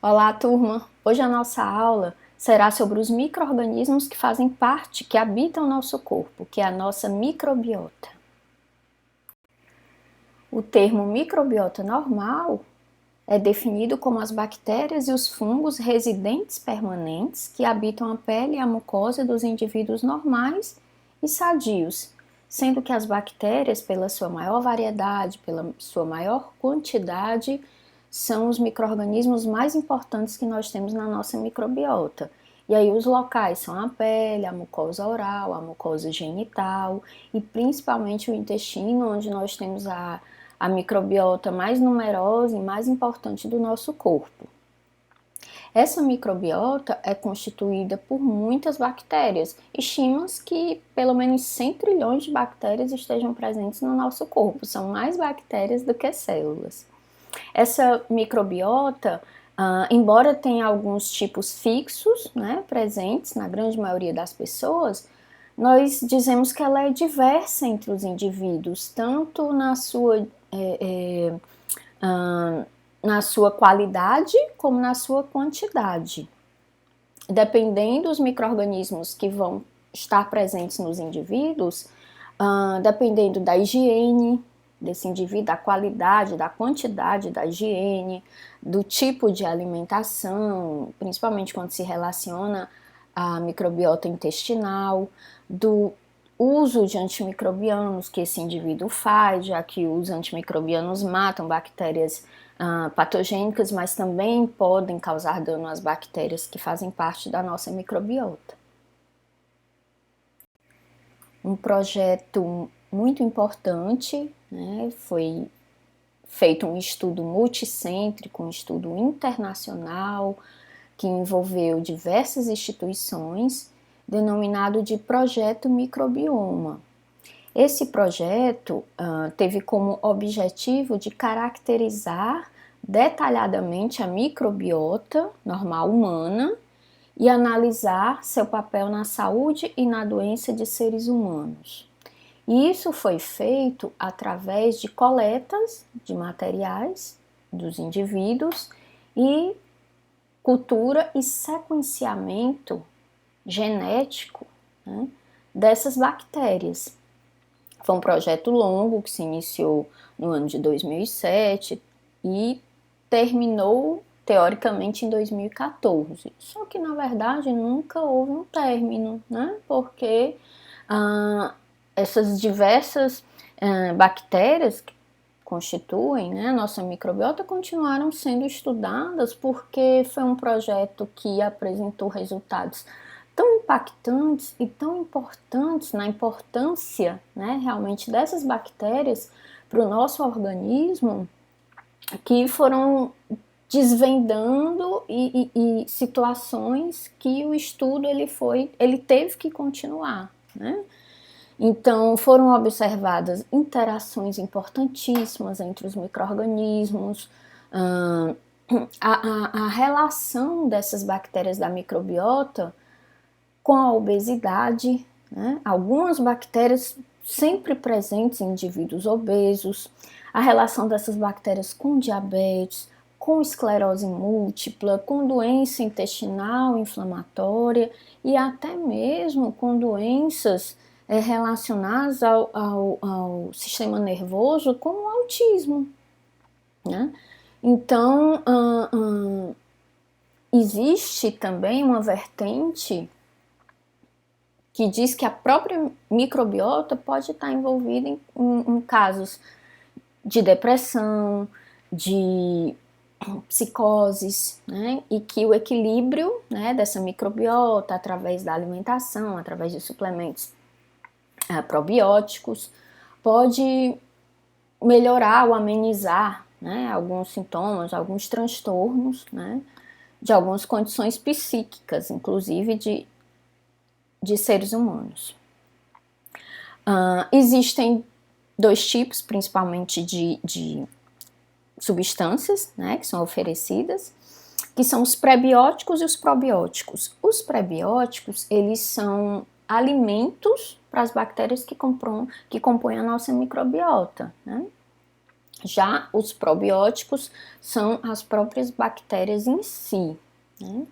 Olá, turma! Hoje a nossa aula será sobre os micro-organismos que fazem parte, que habitam o nosso corpo, que é a nossa microbiota. O termo microbiota normal é definido como as bactérias e os fungos residentes permanentes que habitam a pele e a mucosa dos indivíduos normais e sadios, sendo que as bactérias, pela sua maior variedade, pela sua maior quantidade, são os micro-organismos mais importantes que nós temos na nossa microbiota. E aí os locais são a pele, a mucosa oral, a mucosa genital e principalmente o intestino, onde nós temos a microbiota mais numerosa e mais importante do nosso corpo. Essa microbiota é constituída por muitas bactérias. Estima-se que pelo menos 100 trilhões de bactérias estejam presentes no nosso corpo. São mais bactérias do que células. Essa microbiota, embora tenha alguns tipos fixos, né, presentes na grande maioria das pessoas, nós dizemos que ela é diversa entre os indivíduos, tanto na sua qualidade como na sua quantidade. Dependendo dos micro-organismos que vão estar presentes nos indivíduos, dependendo da higiene desse indivíduo, da qualidade, da quantidade da higiene, do tipo de alimentação, principalmente quando se relaciona à microbiota intestinal, do uso de antimicrobianos que esse indivíduo faz, já que os antimicrobianos matam bactérias patogênicas, mas também podem causar dano às bactérias que fazem parte da nossa microbiota. Um projeto muito importante, né, foi feito um estudo multicêntrico, um estudo internacional, que envolveu diversas instituições, denominado de Projeto Microbioma. Esse projeto teve como objetivo de caracterizar detalhadamente a microbiota normal humana e analisar seu papel na saúde e na doença de seres humanos. E isso foi feito através de coletas de materiais dos indivíduos e cultura e sequenciamento genético, né, dessas bactérias. Foi um projeto longo que se iniciou no ano de 2007 e terminou teoricamente em 2014. Só que na verdade nunca houve um término, né? Porque essas diversas bactérias que constituem, né, a nossa microbiota continuaram sendo estudadas porque foi um projeto que apresentou resultados tão impactantes e tão importantes na importância, né, realmente dessas bactérias para o nosso organismo, que foram desvendando e situações que o estudo ele teve que continuar, né? Então foram observadas interações importantíssimas entre os micro-organismos, a relação dessas bactérias da microbiota com a obesidade, né? Algumas bactérias sempre presentes em indivíduos obesos, a relação dessas bactérias com diabetes, com esclerose múltipla, com doença intestinal inflamatória e até mesmo com doenças relacionadas ao sistema nervoso, como o autismo, né? Então, existe também uma vertente que diz que a própria microbiota pode estar envolvida em casos de depressão, de psicoses, né? E que o equilíbrio, né, dessa microbiota através da alimentação, através de suplementos probióticos, pode melhorar ou amenizar, né, alguns sintomas, alguns transtornos, né, de algumas condições psíquicas, inclusive de seres humanos. Existem dois tipos, principalmente, de substâncias, né, que são oferecidas, que são os prebióticos e os probióticos. Os prebióticos, eles são alimentos para as bactérias que compõem a nossa microbiota, né? Já os probióticos são as próprias bactérias em si, né?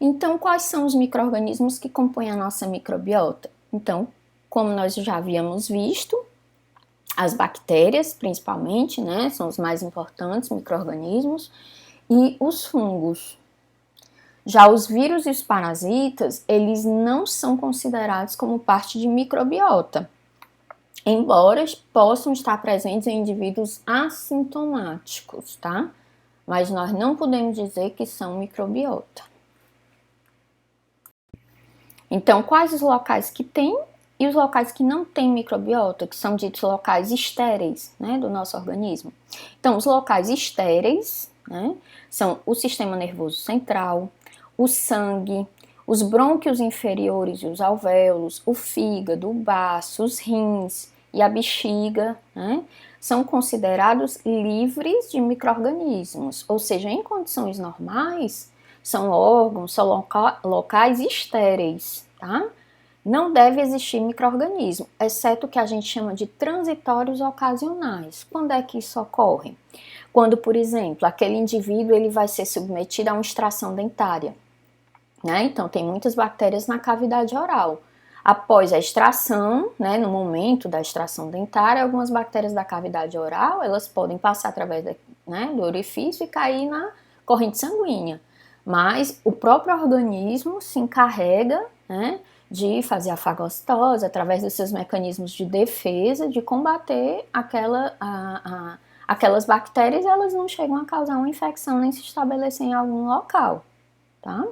Então, quais são os micro-organismos que compõem a nossa microbiota? Então, como nós já havíamos visto, as bactérias, principalmente, né, são os mais importantes micro-organismos, e os fungos. Já os vírus e os parasitas, eles não são considerados como parte de microbiota, embora possam estar presentes em indivíduos assintomáticos, tá? Mas nós não podemos dizer que são microbiota. Então, quais os locais que tem e os locais que não tem microbiota, que são ditos locais estéreis, né, do nosso organismo? Então, os locais estéreis, né, são o sistema nervoso central, o sangue, os brônquios inferiores e os alvéolos, o fígado, o baço, os rins e a bexiga, né, são considerados livres de micro-organismos, ou seja, em condições normais, são órgãos, são locais estéreis, tá? Não deve existir micro-organismo, exceto o que a gente chama de transitórios ocasionais. Quando é que isso ocorre? Quando, por exemplo, aquele indivíduo ele vai ser submetido a uma extração dentária, né? Então, tem muitas bactérias na cavidade oral. Após a extração, né, no momento da extração dentária, algumas bactérias da cavidade oral, elas podem passar através do orifício e cair na corrente sanguínea. Mas o próprio organismo se encarrega, né, de fazer a fagocitose através dos seus mecanismos de defesa, de combater aquelas bactérias, e elas não chegam a causar uma infecção nem se estabelecer em algum local, tá?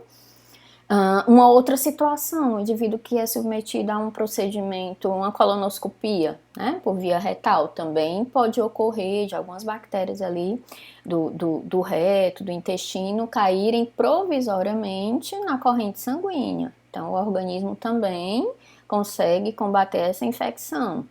Uma outra situação, o indivíduo que é submetido a um procedimento, uma colonoscopia, né, por via retal, também pode ocorrer de algumas bactérias ali do reto, do intestino, caírem provisoriamente na corrente sanguínea. Então, o organismo também consegue combater essa infecção.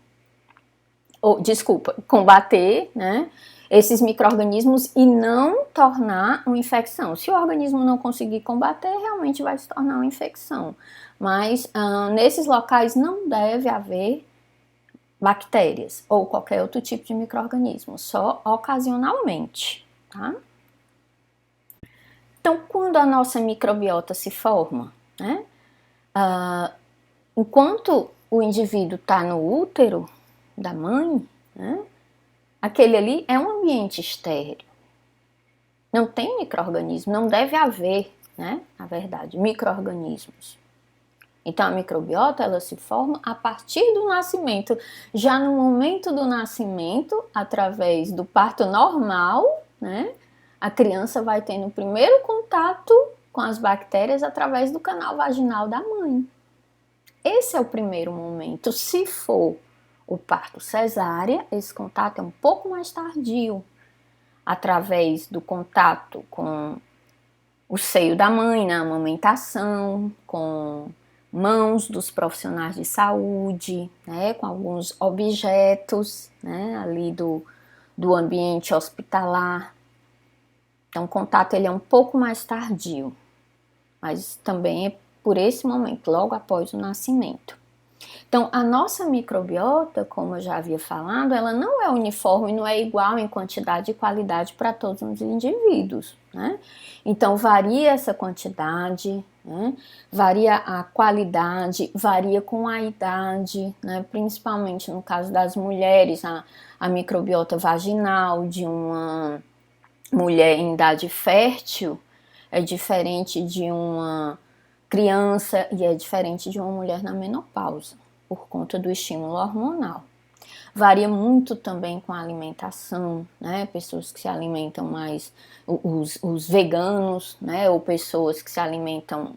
Combater, né, esses micro-organismos e não tornar uma infecção. Se o organismo não conseguir combater, realmente vai se tornar uma infecção. Mas nesses locais não deve haver bactérias ou qualquer outro tipo de micro-organismo, só ocasionalmente, tá? Então, quando a nossa microbiota se forma, né, enquanto o indivíduo está no útero da mãe, né, aquele ali é um ambiente estéril. Não tem micro-organismo, não deve haver, né, na verdade, micro-organismos. Então, a microbiota, ela se forma a partir do nascimento. Já no momento do nascimento, através do parto normal, né, a criança vai tendo o primeiro contato com as bactérias através do canal vaginal da mãe. Esse é o primeiro momento. Se for o parto cesárea, esse contato é um pouco mais tardio, através do contato com o seio da mãe na amamentação, com mãos dos profissionais de saúde, né, com alguns objetos, né, ali do ambiente hospitalar. Então, o contato ele é um pouco mais tardio, mas também é por esse momento, logo após o nascimento. Então, a nossa microbiota, como eu já havia falado, ela não é uniforme, não é igual em quantidade e qualidade para todos os indivíduos, né? Então, varia essa quantidade, né? Varia a qualidade, varia com a idade, né? Principalmente no caso das mulheres, a microbiota vaginal de uma mulher em idade fértil é diferente de uma criança e é diferente de uma mulher na menopausa, por conta do estímulo hormonal. Varia muito também com a alimentação, né? Pessoas que se alimentam mais, os veganos, né? Ou pessoas que se alimentam,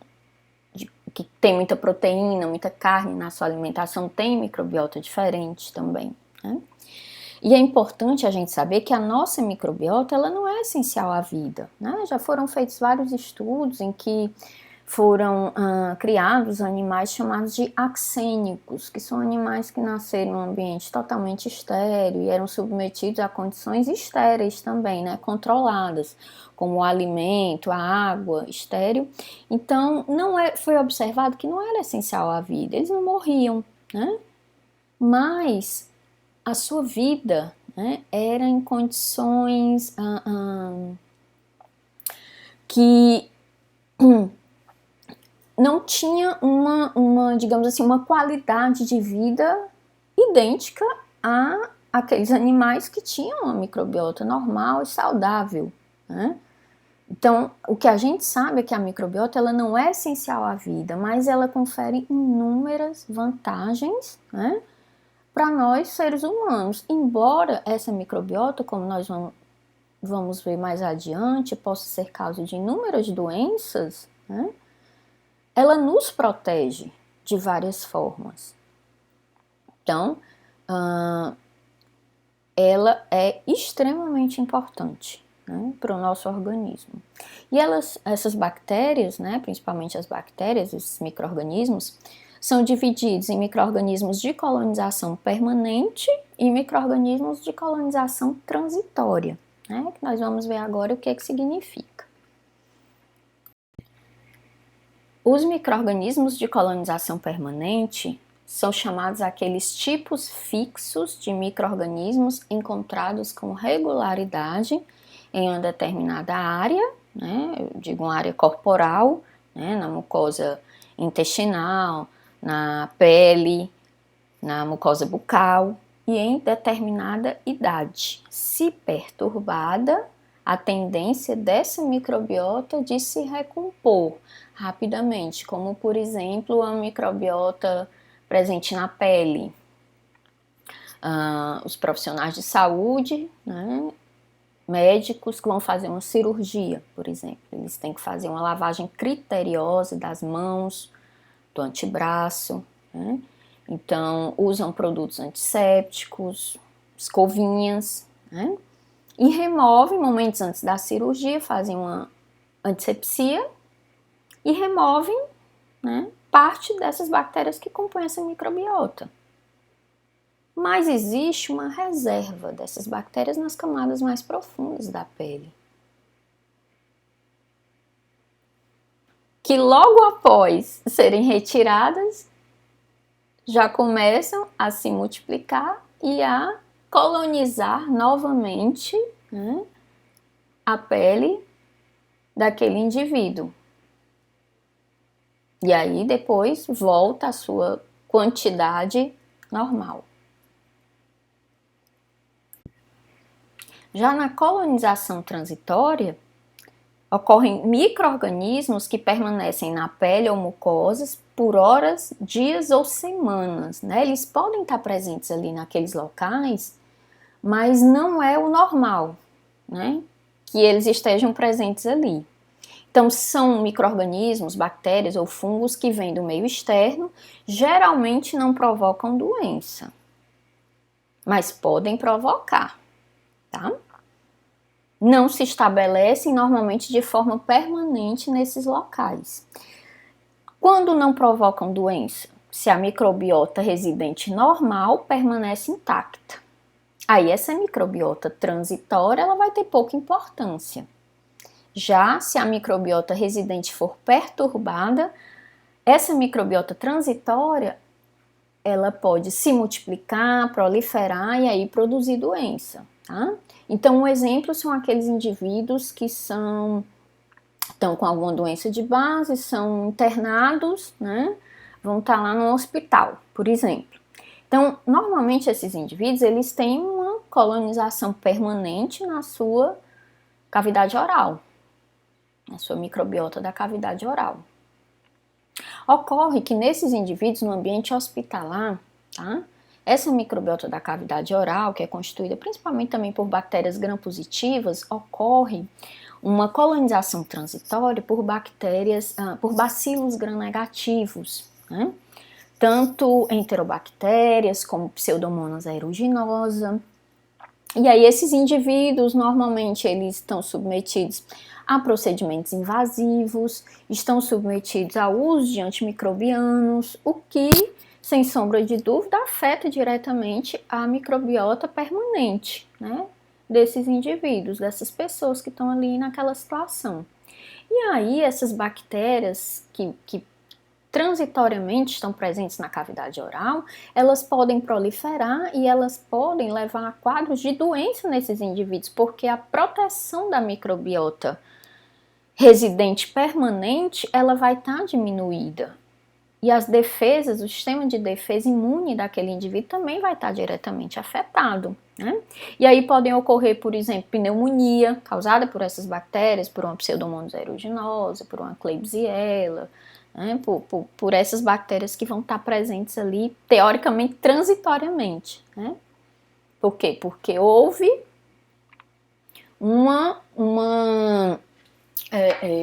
que tem muita proteína, muita carne na sua alimentação, tem microbiota diferente também, né? E é importante a gente saber que a nossa microbiota, ela não é essencial à vida, né? Já foram feitos vários estudos em que foram criados animais chamados de axênicos, que são animais que nasceram em um ambiente totalmente estéril e eram submetidos a condições estéreis também, né, controladas, como o alimento, a água estéril. Então, foi observado que não era essencial à vida, eles não morriam, né? Mas a sua vida, né, era em condições que não tinha digamos assim, uma qualidade de vida idêntica a aqueles animais que tinham uma microbiota normal e saudável, né? Então, o que a gente sabe é que a microbiota ela não é essencial à vida, mas ela confere inúmeras vantagens, né, para nós seres humanos. Embora essa microbiota, como nós vamos ver mais adiante, possa ser causa de inúmeras doenças, né, ela nos protege de várias formas. Então, ela é extremamente importante, né, para o nosso organismo. E essas bactérias, né, principalmente as bactérias, esses micro-organismos, são divididos em micro-organismos de colonização permanente e micro-organismos de colonização transitória, né, que nós vamos ver agora o que significa. Os micro-organismos de colonização permanente são chamados aqueles tipos fixos de micro-organismos encontrados com regularidade em uma determinada área, né, eu digo uma área corporal, né, na mucosa intestinal, na pele, na mucosa bucal e em determinada idade. Se perturbada, a tendência dessa microbiota de se recompor rapidamente, como por exemplo a microbiota presente na pele. Os profissionais de saúde, né, médicos que vão fazer uma cirurgia, por exemplo, eles têm que fazer uma lavagem criteriosa das mãos, do antebraço, né? Então usam produtos antissépticos, escovinhas, né? E removem momentos antes da cirurgia, fazem uma antisepsia e removem, né, parte dessas bactérias que compõem essa microbiota. Mas existe uma reserva dessas bactérias nas camadas mais profundas da pele, que logo após serem retiradas, já começam a se multiplicar e a colonizar novamente, né, a pele daquele indivíduo. E aí depois volta a sua quantidade normal. Já na colonização transitória, ocorrem micro-organismos que permanecem na pele ou mucosas por horas, dias ou semanas, né? Eles podem estar presentes ali naqueles locais, mas não é o normal, né, que eles estejam presentes ali. Então, são micro-organismos, bactérias ou fungos que vêm do meio externo, geralmente não provocam doença, mas podem provocar, tá? Não se estabelecem normalmente de forma permanente nesses locais. Quando não provocam doença, se a microbiota residente normal permanece intacta. Aí essa microbiota transitória ela vai ter pouca importância. Já se a microbiota residente for perturbada, essa microbiota transitória ela pode se multiplicar, proliferar e aí produzir doença, tá? Então, um exemplo são aqueles indivíduos que estão com alguma doença de base, são internados, né? Vão estar lá no hospital, por exemplo. Então, normalmente esses indivíduos, eles têm uma colonização permanente na sua cavidade oral, na sua microbiota da cavidade oral. Ocorre que nesses indivíduos, no ambiente hospitalar, tá? Essa microbiota da cavidade oral, que é constituída principalmente também por bactérias gram-positivas, ocorre uma colonização transitória por bactérias, por bacilos gram-negativos, né? Tanto enterobactérias como Pseudomonas aeruginosa. E aí esses indivíduos, normalmente, eles estão submetidos a procedimentos invasivos, estão submetidos ao uso de antimicrobianos, o que, sem sombra de dúvida, afeta diretamente a microbiota permanente, né, desses indivíduos, dessas pessoas que estão ali naquela situação. E aí essas bactérias que transitoriamente estão presentes na cavidade oral, elas podem proliferar e elas podem levar a quadros de doença nesses indivíduos, porque a proteção da microbiota residente permanente, ela vai estar diminuída. E as defesas, o sistema de defesa imune daquele indivíduo também vai estar diretamente afetado, né? E aí podem ocorrer, por exemplo, pneumonia causada por essas bactérias, por uma pseudomonas aeruginosa, por uma Klebsiella, né? Por essas bactérias que vão estar presentes ali, teoricamente, transitoriamente, né? Por quê? Porque houve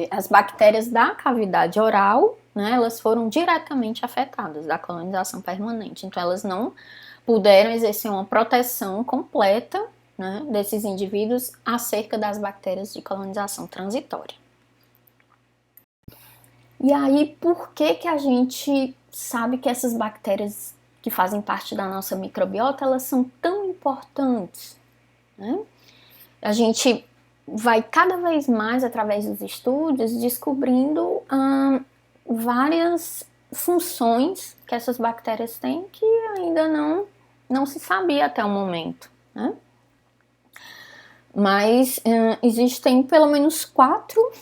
as bactérias da cavidade oral, né, elas foram diretamente afetadas da colonização permanente. Então, elas não puderam exercer uma proteção completa, né, desses indivíduos acerca das bactérias de colonização transitória. E aí, por que a gente sabe que essas bactérias que fazem parte da nossa microbiota, elas são tão importantes, né? A gente vai cada vez mais, através dos estudos, descobrindo várias funções que essas bactérias têm que ainda não se sabia até o momento, né? Mas existem pelo menos 4,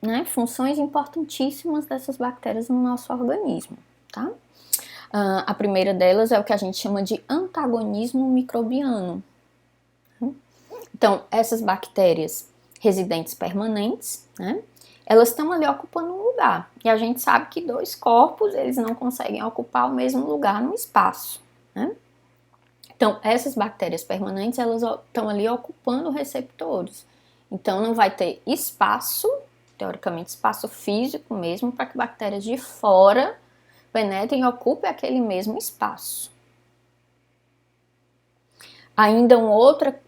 né, funções importantíssimas dessas bactérias no nosso organismo, tá? A primeira delas é o que a gente chama de antagonismo microbiano. Então, essas bactérias residentes permanentes, né, elas estão ali ocupando um lugar. E a gente sabe que 2 corpos, eles não conseguem ocupar o mesmo lugar no espaço, né? Então, essas bactérias permanentes, elas estão ali ocupando receptores. Então, não vai ter espaço, teoricamente espaço físico mesmo, para que bactérias de fora penetrem e ocupem aquele mesmo espaço. Ainda uma outra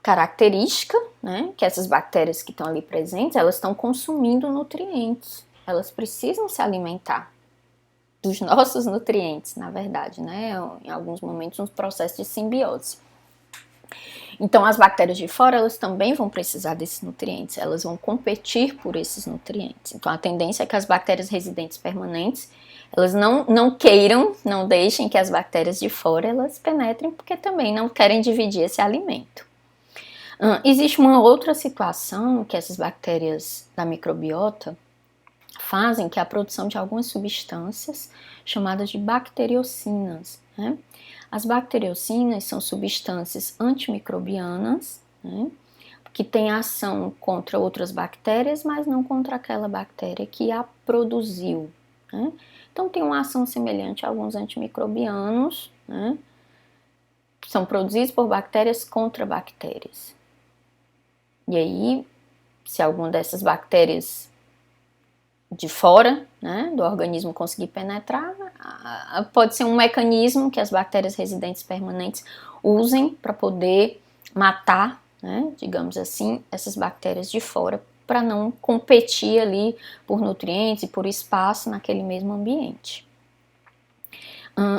característica, né, que essas bactérias que estão ali presentes, elas estão consumindo nutrientes, elas precisam se alimentar dos nossos nutrientes, na verdade, né, em alguns momentos um processo de simbiose. Então as bactérias de fora, elas também vão precisar desses nutrientes, elas vão competir por esses nutrientes. Então a tendência é que as bactérias residentes permanentes, elas não queiram, não deixem que as bactérias de fora elas penetrem, porque também não querem dividir esse alimento. Existe uma outra situação que essas bactérias da microbiota fazem, que é a produção de algumas substâncias chamadas de bacteriocinas, né? As bacteriocinas são substâncias antimicrobianas, né, que têm ação contra outras bactérias, mas não contra aquela bactéria que a produziu, né? Então tem uma ação semelhante a alguns antimicrobianos, né, que são produzidos por bactérias contra bactérias. E aí, se alguma dessas bactérias de fora, né, do organismo conseguir penetrar, pode ser um mecanismo que as bactérias residentes permanentes usem para poder matar, né, digamos assim, essas bactérias de fora, para não competir ali por nutrientes e por espaço naquele mesmo ambiente.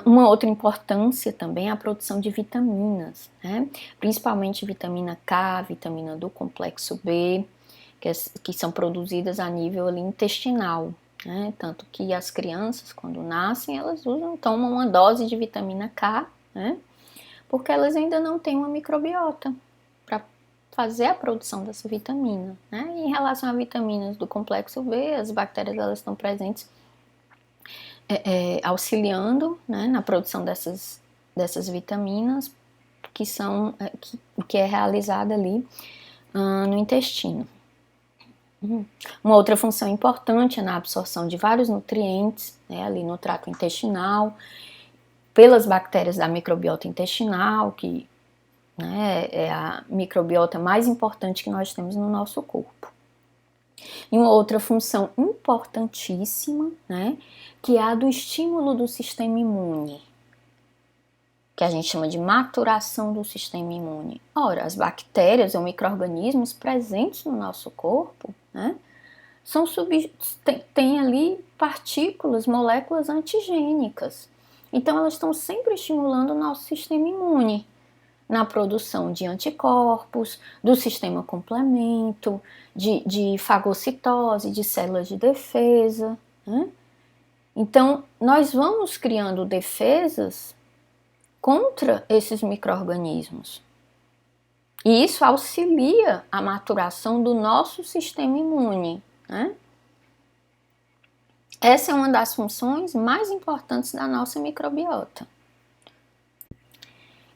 Uma outra importância também é a produção de vitaminas, né? Principalmente vitamina K, vitamina do complexo B, que são produzidas a nível ali intestinal, né? Tanto que as crianças, quando nascem, elas tomam uma dose de vitamina K, né? Porque elas ainda não têm uma microbiota para fazer a produção dessa vitamina, né? E em relação a vitaminas do complexo B, as bactérias elas estão presentes auxiliando, né, na produção dessas vitaminas que é realizada ali no intestino. Uma outra função importante é na absorção de vários nutrientes, né, ali no trato intestinal, pelas bactérias da microbiota intestinal, que, né, é a microbiota mais importante que nós temos no nosso corpo. E uma outra função importantíssima, né, que é a do estímulo do sistema imune, que a gente chama de maturação do sistema imune. Ora, as bactérias ou micro-organismos presentes no nosso corpo, né, têm ali partículas, moléculas antigênicas. Então, elas estão sempre estimulando o nosso sistema imune na produção de anticorpos, do sistema complemento, de fagocitose, de células de defesa, né? Então, nós vamos criando defesas contra esses micro-organismos. E isso auxilia a maturação do nosso sistema imune, né? Essa é uma das funções mais importantes da nossa microbiota.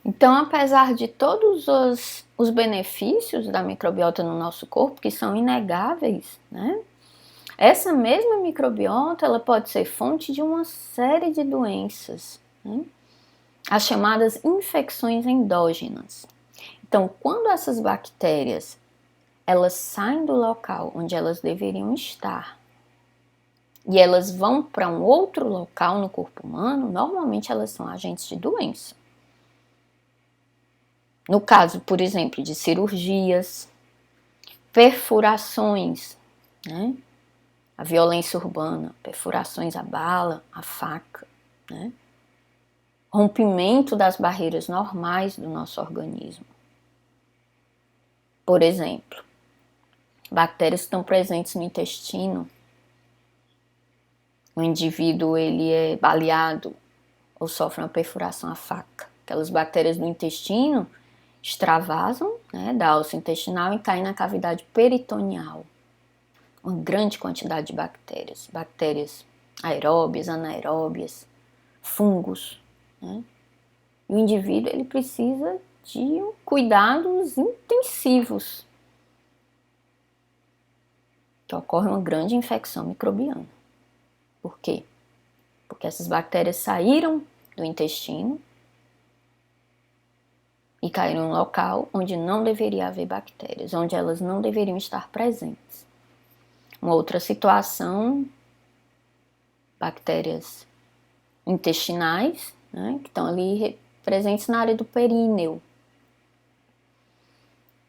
Então, apesar de todos os benefícios da microbiota no nosso corpo, que são inegáveis, né? Essa mesma microbiota, ela pode ser fonte de uma série de doenças, né? As chamadas infecções endógenas. Então, quando essas bactérias, elas saem do local onde elas deveriam estar e elas vão para um outro local no corpo humano, normalmente elas são agentes de doença. No caso, por exemplo, de cirurgias, perfurações, né? A violência urbana, perfurações a bala, a faca, né? Rompimento das barreiras normais do nosso organismo. Por exemplo, bactérias que estão presentes no intestino. O indivíduo ele é baleado ou sofre uma perfuração à faca. Aquelas bactérias do intestino extravasam, né, da alça intestinal e caem na cavidade peritoneal. Uma grande quantidade de bactérias. Bactérias aeróbias, anaeróbias, fungos, né? E o indivíduo ele precisa de cuidados intensivos, que ocorre uma grande infecção microbiana. Por quê? Porque essas bactérias saíram do intestino e caíram em um local onde não deveria haver bactérias, onde elas não deveriam estar presentes. Uma outra situação, bactérias intestinais, né, que estão ali presentes na área do períneo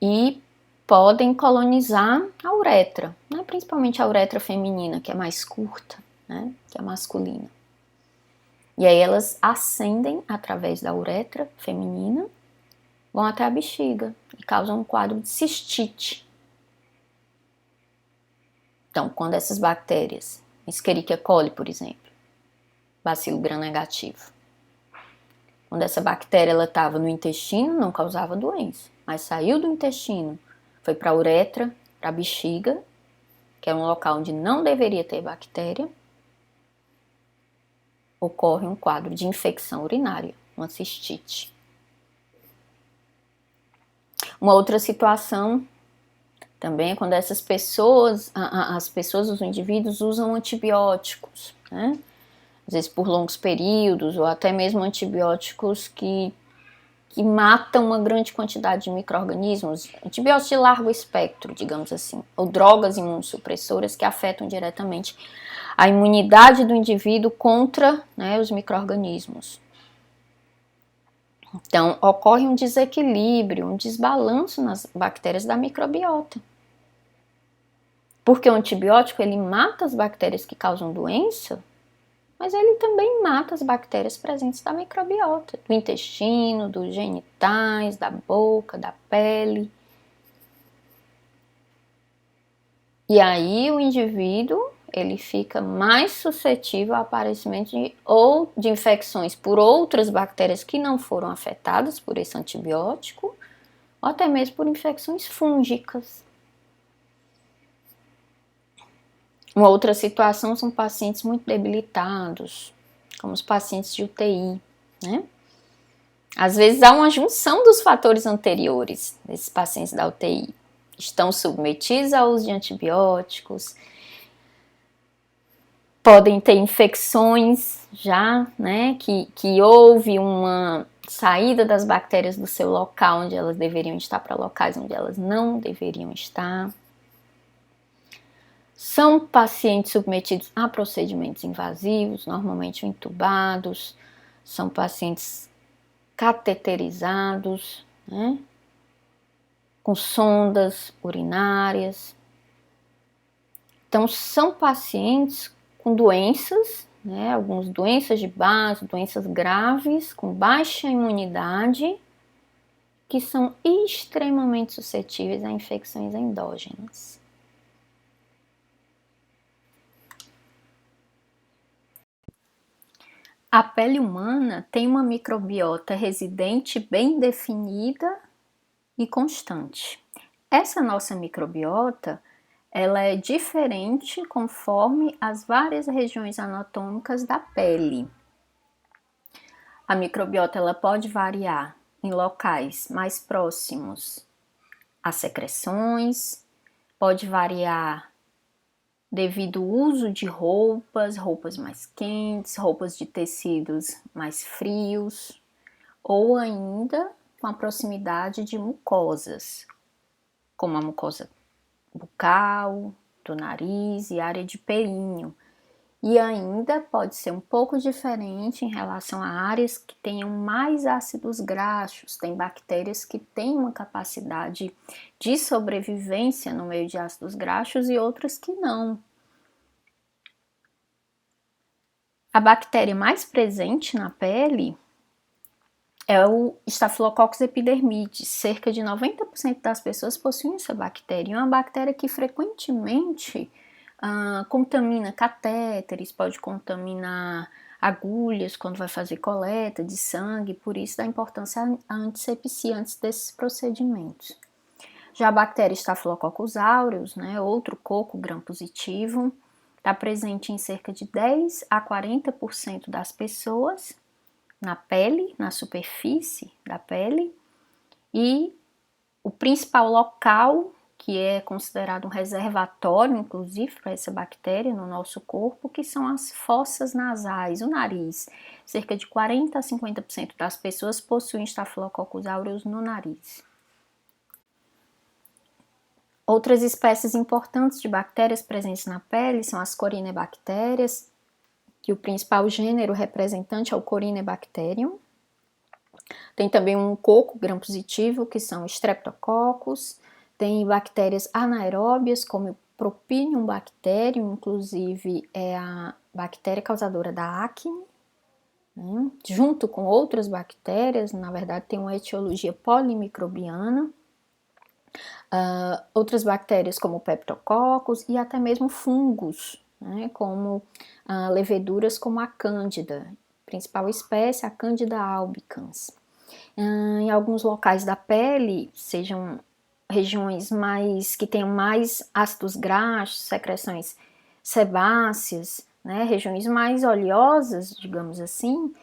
e podem colonizar a uretra, né, principalmente a uretra feminina, que é mais curta, né, que é masculina. E aí elas ascendem através da uretra feminina, vão até a bexiga e causam um quadro de cistite. Então, quando essas bactérias, Escherichia coli, por exemplo, bacilo gram-negativo, quando essa bactéria estava no intestino, não causava doença, mas saiu do intestino, foi para a uretra, para a bexiga, que é um local onde não deveria ter bactéria, ocorre um quadro de infecção urinária, uma cistite. Uma outra situação também é quando essas pessoas, os indivíduos usam antibióticos, né? Às vezes por longos períodos, ou até mesmo antibióticos que matam uma grande quantidade de micro-organismos, antibióticos de largo espectro, digamos assim, ou drogas imunossupressoras que afetam diretamente a imunidade do indivíduo contra, né, os micro-organismos. Então, ocorre um desequilíbrio, um desbalanço nas bactérias da microbiota. Porque o antibiótico, ele mata as bactérias que causam doença, mas ele também mata as bactérias presentes da microbiota, do intestino, dos genitais, da boca, da pele. E aí o indivíduo, ele fica mais suscetível ao aparecimento de infecções por outras bactérias que não foram afetadas por esse antibiótico, ou até mesmo por infecções fúngicas. Uma outra situação são pacientes muito debilitados, como os pacientes de UTI, né? Às vezes há uma junção dos fatores anteriores desses pacientes da UTI. Estão submetidos ao uso de antibióticos, podem ter infecções já, né? Que houve uma saída das bactérias do seu local onde elas deveriam estar para locais onde elas não deveriam estar. São pacientes submetidos a procedimentos invasivos, normalmente intubados, são pacientes cateterizados, né, com sondas urinárias. Então, são pacientes com doenças, né, algumas doenças de base, doenças graves, com baixa imunidade, que são extremamente suscetíveis a infecções endógenas. A pele humana tem uma microbiota residente bem definida e constante. Essa nossa microbiota, ela é diferente conforme as várias regiões anatômicas da pele. A microbiota ela pode variar em locais mais próximos às secreções, pode variar devido ao uso de roupas mais quentes, roupas de tecidos mais frios, ou ainda com a proximidade de mucosas, como a mucosa bucal, do nariz e área de períneo. E ainda pode ser um pouco diferente em relação a áreas que tenham mais ácidos graxos. Tem bactérias que têm uma capacidade de sobrevivência no meio de ácidos graxos e outras que não. A bactéria mais presente na pele é o Staphylococcus epidermidis. Cerca de 90% das pessoas possuem essa bactéria. É uma bactéria que frequentemente contamina catéteres, pode contaminar agulhas quando vai fazer coleta de sangue, por isso dá importância à antisepsia antes desses procedimentos. Já a bactéria Staphylococcus aureus, outro coco gram-positivo, está presente em cerca de 10 a 40% das pessoas, na pele, na superfície da pele, e o principal local, que é considerado um reservatório, inclusive, para essa bactéria no nosso corpo, que são as fossas nasais, o nariz. Cerca de 40 a 50% das pessoas possuem Staphylococcus aureus no nariz. Outras espécies importantes de bactérias presentes na pele são as Corynebacterias, que o principal gênero representante é o Corynebacterium. Tem também um coco gram-positivo, que são Streptococcus. Tem bactérias anaeróbias, como o Propinium bacterium, inclusive é a bactéria causadora da acne, junto com outras bactérias, na verdade tem uma etiologia polimicrobiana. Outras bactérias como o Peptococcus e até mesmo fungos, como leveduras como a Cândida, principal espécie, a Cândida albicans. Em alguns locais da pele, sejam regiões que tenham mais ácidos graxos, secreções sebáceas, regiões mais oleosas, digamos assim,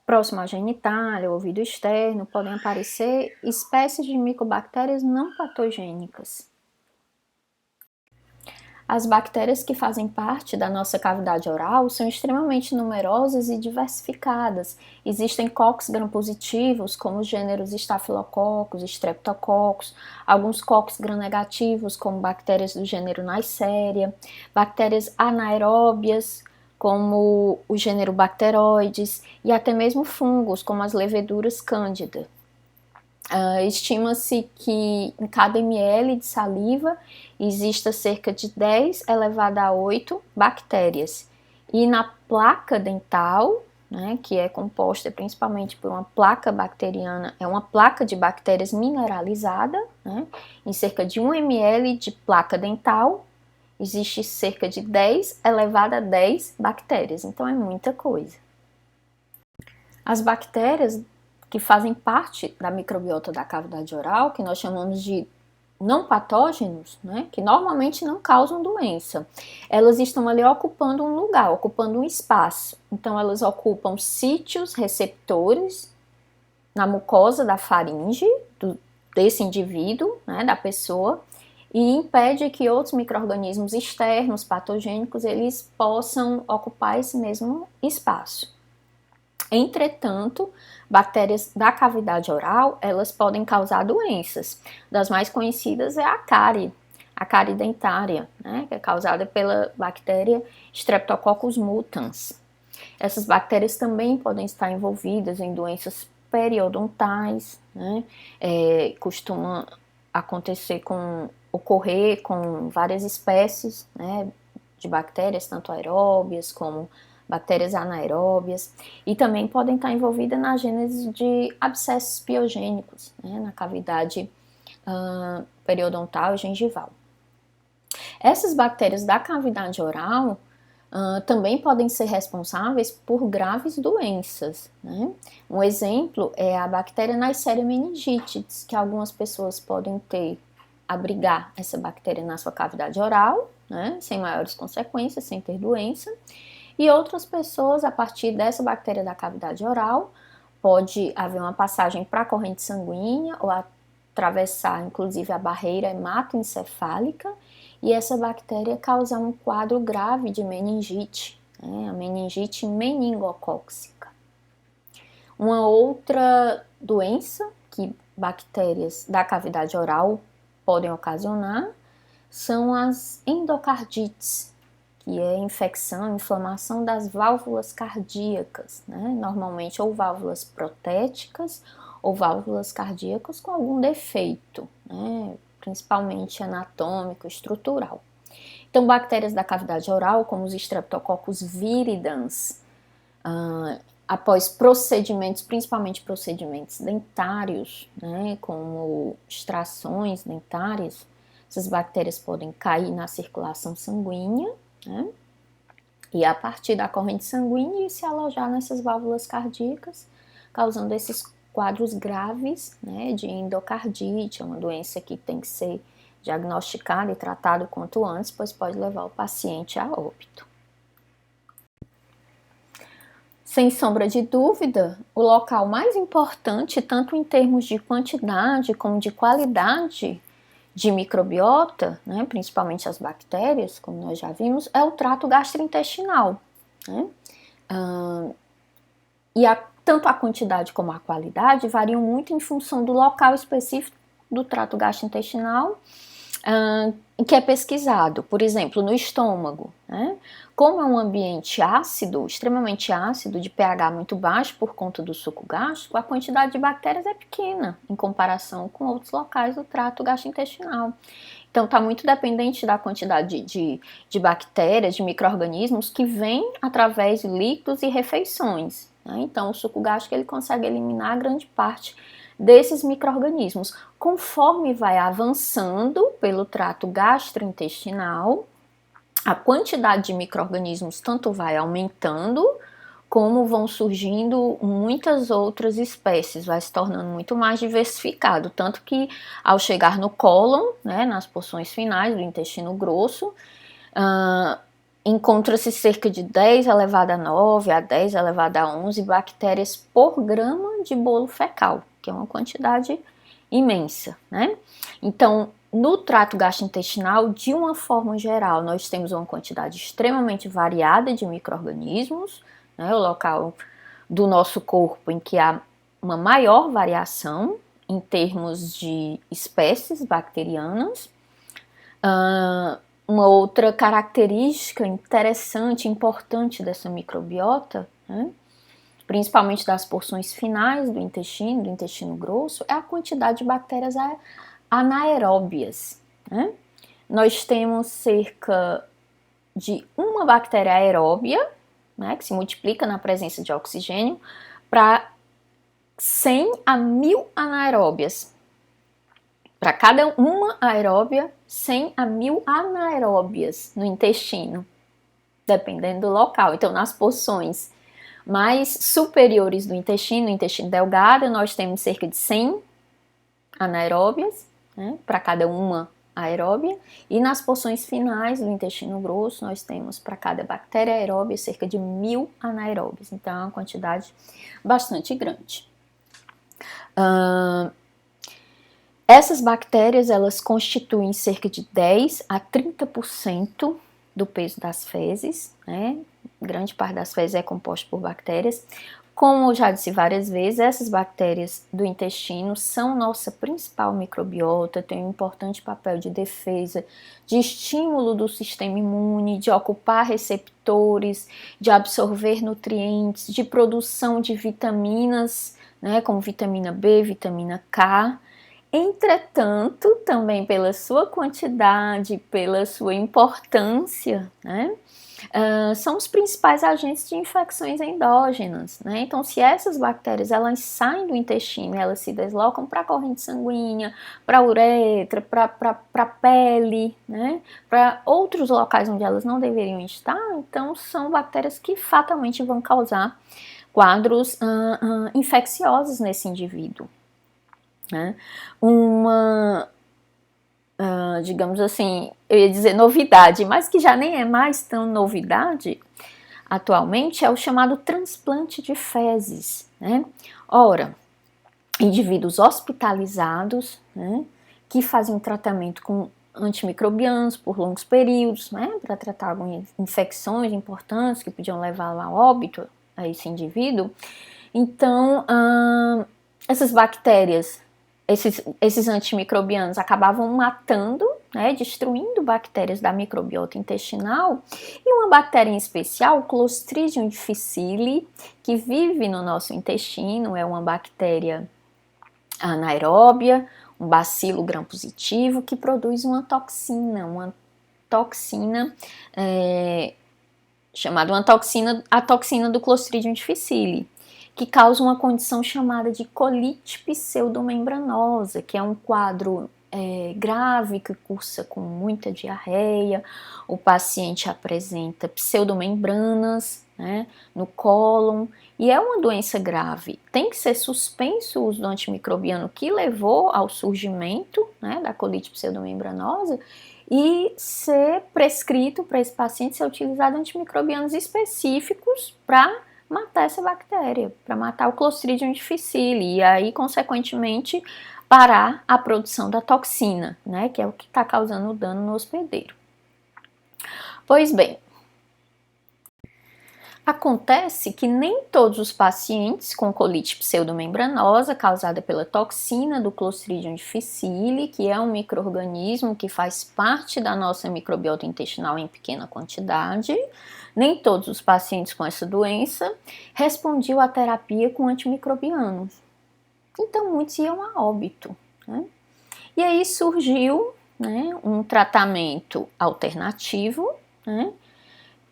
próximo à genitália, ouvido externo, podem aparecer espécies de micobactérias não patogênicas. As bactérias que fazem parte da nossa cavidade oral são extremamente numerosas e diversificadas. Existem cocos gram-positivos, como os gêneros Staphylococcus, Streptococcus, alguns cocos gram-negativos, como bactérias do gênero Neisseria, bactérias anaeróbias, como o gênero Bacteroides, e até mesmo fungos, como as leveduras Cândida. Estima-se que em cada ml de saliva exista cerca de 10 elevado a 8 bactérias. E na placa dental, que é composta principalmente por uma placa bacteriana, é uma placa de bactérias mineralizada, em cerca de 1 ml de placa dental, existe cerca de 10 elevado a 10 bactérias, então é muita coisa. As bactérias que fazem parte da microbiota da cavidade oral, que nós chamamos de não patógenos, que normalmente não causam doença, elas estão ali ocupando um lugar, ocupando um espaço. Então elas ocupam sítios receptores na mucosa da faringe desse indivíduo, da pessoa, e impede que outros micro-organismos externos, patogênicos, eles possam ocupar esse mesmo espaço. Entretanto, bactérias da cavidade oral, elas podem causar doenças. Das mais conhecidas é a cárie dentária, que é causada pela bactéria Streptococcus mutans. Essas bactérias também podem estar envolvidas em doenças periodontais, costuma ocorrer com várias espécies, de bactérias, tanto aeróbias como bactérias anaeróbias, e também podem estar envolvidas na gênese de abscessos piogênicos, na cavidade periodontal e gengival. Essas bactérias da cavidade oral, também podem ser responsáveis por graves doenças, né? Um exemplo é a bactéria Neisseria meningitidis, que algumas pessoas podem abrigar essa bactéria na sua cavidade oral, né, sem maiores consequências, sem ter doença, e outras pessoas, a partir dessa bactéria da cavidade oral, pode haver uma passagem para a corrente sanguínea ou atravessar, inclusive, a barreira hematoencefálica, e essa bactéria causar um quadro grave de meningite, né, a meningite meningocócica. Uma outra doença que bactérias da cavidade oral podem ocasionar são as endocardites, que é infecção, inflamação das válvulas cardíacas, né? Normalmente ou válvulas protéticas ou válvulas cardíacas com algum defeito, né? Principalmente anatômico, estrutural. Então, bactérias da cavidade oral, como os Streptococcus viridans, após procedimentos, principalmente procedimentos dentários, né, como extrações dentárias, essas bactérias podem cair na circulação sanguínea, né, e a partir da corrente sanguínea se alojar nessas válvulas cardíacas, causando esses quadros graves, né, de endocardite, é uma doença que tem que ser diagnosticada e tratada o quanto antes, pois pode levar o paciente a óbito. Sem sombra de dúvida, o local mais importante, tanto em termos de quantidade como de qualidade de microbiota, né, principalmente as bactérias, como nós já vimos, é o trato gastrointestinal, né? Tanto a quantidade como a qualidade variam muito em função do local específico do trato gastrointestinal que é pesquisado. Por exemplo, no estômago, né? Como é um ambiente ácido, extremamente ácido, de pH muito baixo por conta do suco gástrico, a quantidade de bactérias é pequena em comparação com outros locais do trato gastrointestinal. Então, está muito dependente da quantidade de bactérias, de micro-organismos que vêm através de líquidos e refeições, né? Então, o suco gástrico ele consegue eliminar grande parte desses micro-organismos. Conforme vai avançando pelo trato gastrointestinal, a quantidade de micro-organismos tanto vai aumentando, como vão surgindo muitas outras espécies, vai se tornando muito mais diversificado, tanto que ao chegar no cólon, né, nas porções finais do intestino grosso, encontra-se cerca de 10 elevado a 9 a 10 elevado a 11 bactérias por grama de bolo fecal, que é uma quantidade imensa, né? Então, no trato gastrointestinal, de uma forma geral, nós temos uma quantidade extremamente variada de micro-organismos, né? O local do nosso corpo em que há uma maior variação em termos de espécies bacterianas. Uma outra característica interessante, importante dessa microbiota, né, principalmente das porções finais do intestino grosso, é a quantidade de bactérias anaeróbias, né? Nós temos cerca de uma bactéria aeróbia, né, que se multiplica na presença de oxigênio, para 100 a 1000 anaeróbias. Para cada uma aeróbia, 100 a 1000 anaeróbias no intestino, dependendo do local. Então, nas porções mais superiores do intestino, no intestino delgado, nós temos cerca de 100 anaeróbias, né, para cada uma aeróbia, e nas porções finais do intestino grosso, nós temos para cada bactéria aeróbia cerca de 1000 anaeróbias. Então, é uma quantidade bastante grande. Essas bactérias, elas constituem cerca de 10 a 30% do peso das fezes, né? Grande parte das fezes é composta por bactérias. Como eu já disse várias vezes, essas bactérias do intestino são nossa principal microbiota, têm um importante papel de defesa, de estímulo do sistema imune, de ocupar receptores, de absorver nutrientes, de produção de vitaminas, né, como vitamina B, vitamina K. Entretanto, também pela sua quantidade, pela sua importância, né, são os principais agentes de infecções endógenas, né? Então, se essas bactérias elas saem do intestino, elas se deslocam para a corrente sanguínea, para a uretra, para a pele, né? Para outros locais onde elas não deveriam estar, então são bactérias que fatalmente vão causar quadros infecciosos nesse indivíduo, né? Digamos assim, eu ia dizer novidade, mas que já nem é mais tão novidade atualmente, é o chamado transplante de fezes, né? Ora, indivíduos hospitalizados, né, que fazem um tratamento com antimicrobianos por longos períodos, né, para tratar algumas infecções importantes que podiam levar ao óbito a esse indivíduo. Então, essas bactérias, esses antimicrobianos acabavam matando, né, destruindo bactérias da microbiota intestinal, e uma bactéria em especial, Clostridium difficile, que vive no nosso intestino, é uma bactéria anaeróbia, um bacilo gram-positivo, que produz uma toxina chamada a toxina do Clostridium difficile, que causa uma condição chamada de colite pseudomembranosa, que é um quadro grave que cursa com muita diarreia. O paciente apresenta pseudomembranas, né, no cólon, e é uma doença grave. Tem que ser suspenso o uso do antimicrobiano que levou ao surgimento, né, da colite pseudomembranosa, e ser prescrito para esse paciente ser utilizado antimicrobianos específicos para matar essa bactéria, para matar o Clostridium difficile e aí, consequentemente, parar a produção da toxina, né, que é o que está causando o dano no hospedeiro. Pois bem, acontece que nem todos os pacientes com colite pseudomembranosa causada pela toxina do Clostridium difficile, que é um micro-organismo que faz parte da nossa microbiota intestinal em pequena quantidade, nem todos os pacientes com essa doença respondiam à terapia com antimicrobianos. Então, muitos iam a óbito, né? E aí surgiu, né, um tratamento alternativo, né,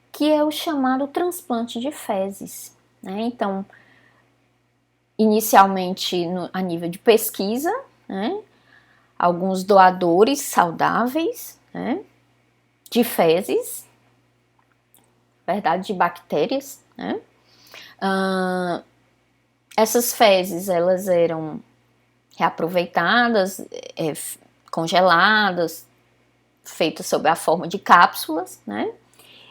que é o chamado transplante de fezes, né? Então, inicialmente a nível de pesquisa, né, alguns doadores saudáveis, né, de fezes, verdade, de bactérias, né? Essas fezes, elas eram reaproveitadas, congeladas, feitas sob a forma de cápsulas, né?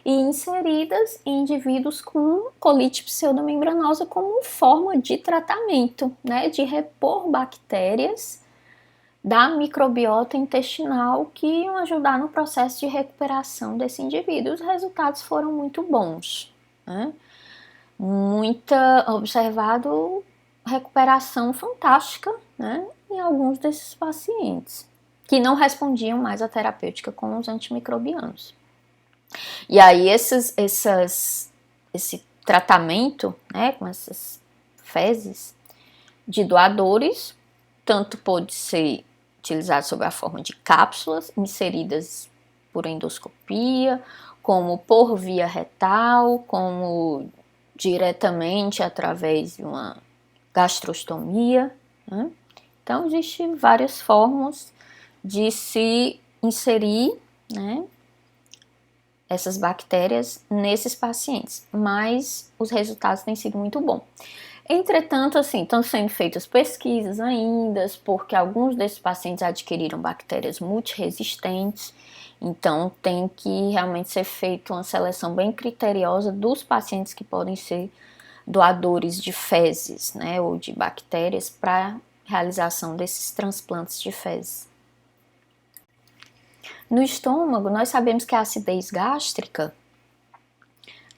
E inseridas em indivíduos com colite pseudomembranosa como forma de tratamento, né? De repor bactérias da microbiota intestinal que iam ajudar no processo de recuperação desse indivíduo. Os resultados foram muito bons, né? Observado recuperação fantástica, né, em alguns desses pacientes que não respondiam mais à terapêutica com os antimicrobianos. E aí esse tratamento, né, com essas fezes de doadores, tanto pode ser utilizado sob a forma de cápsulas inseridas por endoscopia, como por via retal, como diretamente através de uma gastrostomia, né? Então, existem várias formas de se inserir, né, essas bactérias nesses pacientes, mas os resultados têm sido muito bons. Entretanto, assim, estão sendo feitas pesquisas ainda, porque alguns desses pacientes adquiriram bactérias multiresistentes, então tem que realmente ser feita uma seleção bem criteriosa dos pacientes que podem ser doadores de fezes, né, ou de bactérias para realização desses transplantes de fezes. No estômago, nós sabemos que a acidez gástrica,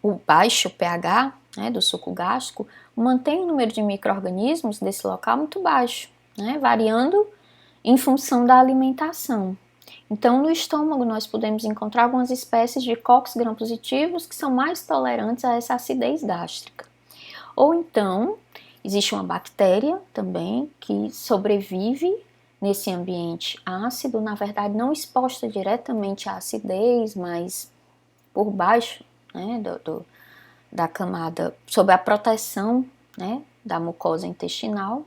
o baixo pH, né, do suco gástrico, mantém o número de micro-organismos desse local muito baixo, né, variando em função da alimentação. Então, no estômago, nós podemos encontrar algumas espécies de cocos gram-positivos que são mais tolerantes a essa acidez gástrica. Ou então, existe uma bactéria também que sobrevive nesse ambiente ácido, na verdade não exposta diretamente à acidez, mas por baixo né, da camada, sob a proteção, né, da mucosa intestinal,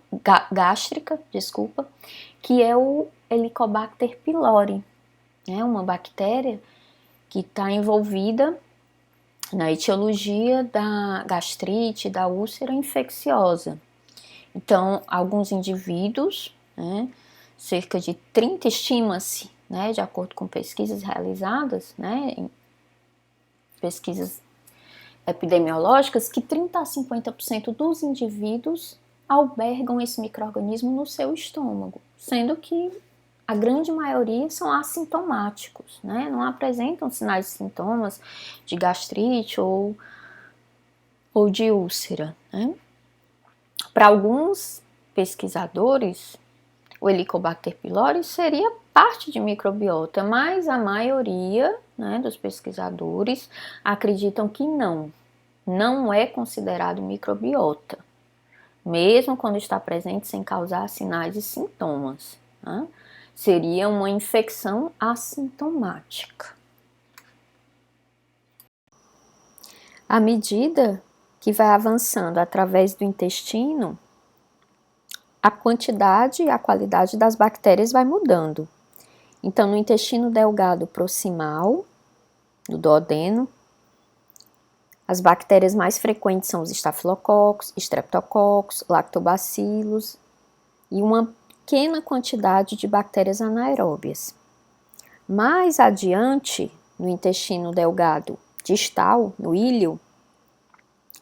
gástrica, desculpa, que é o Helicobacter pylori, né, uma bactéria que está envolvida na etiologia da gastrite, da úlcera infecciosa. Então, alguns indivíduos, né, cerca de 30 estima-se, né, de acordo com pesquisas realizadas, né, em pesquisas epidemiológicas, que 30 a 50% dos indivíduos albergam esse micro-organismo no seu estômago, sendo que a grande maioria são assintomáticos, né, não apresentam sinais e sintomas de gastrite ou de úlcera, né. Para alguns pesquisadores, o Helicobacter pylori seria parte de microbiota, mas a maioria, né, dos pesquisadores acreditam que não é considerado microbiota, mesmo quando está presente sem causar sinais e sintomas, né? Seria uma infecção assintomática. À medida que vai avançando através do intestino, a quantidade e a qualidade das bactérias vai mudando. Então, no intestino delgado proximal, do duodeno, as bactérias mais frequentes são os estafilococos, streptococcus, lactobacilos e uma pequena quantidade de bactérias anaeróbias. Mais adiante, no intestino delgado distal, no íleo,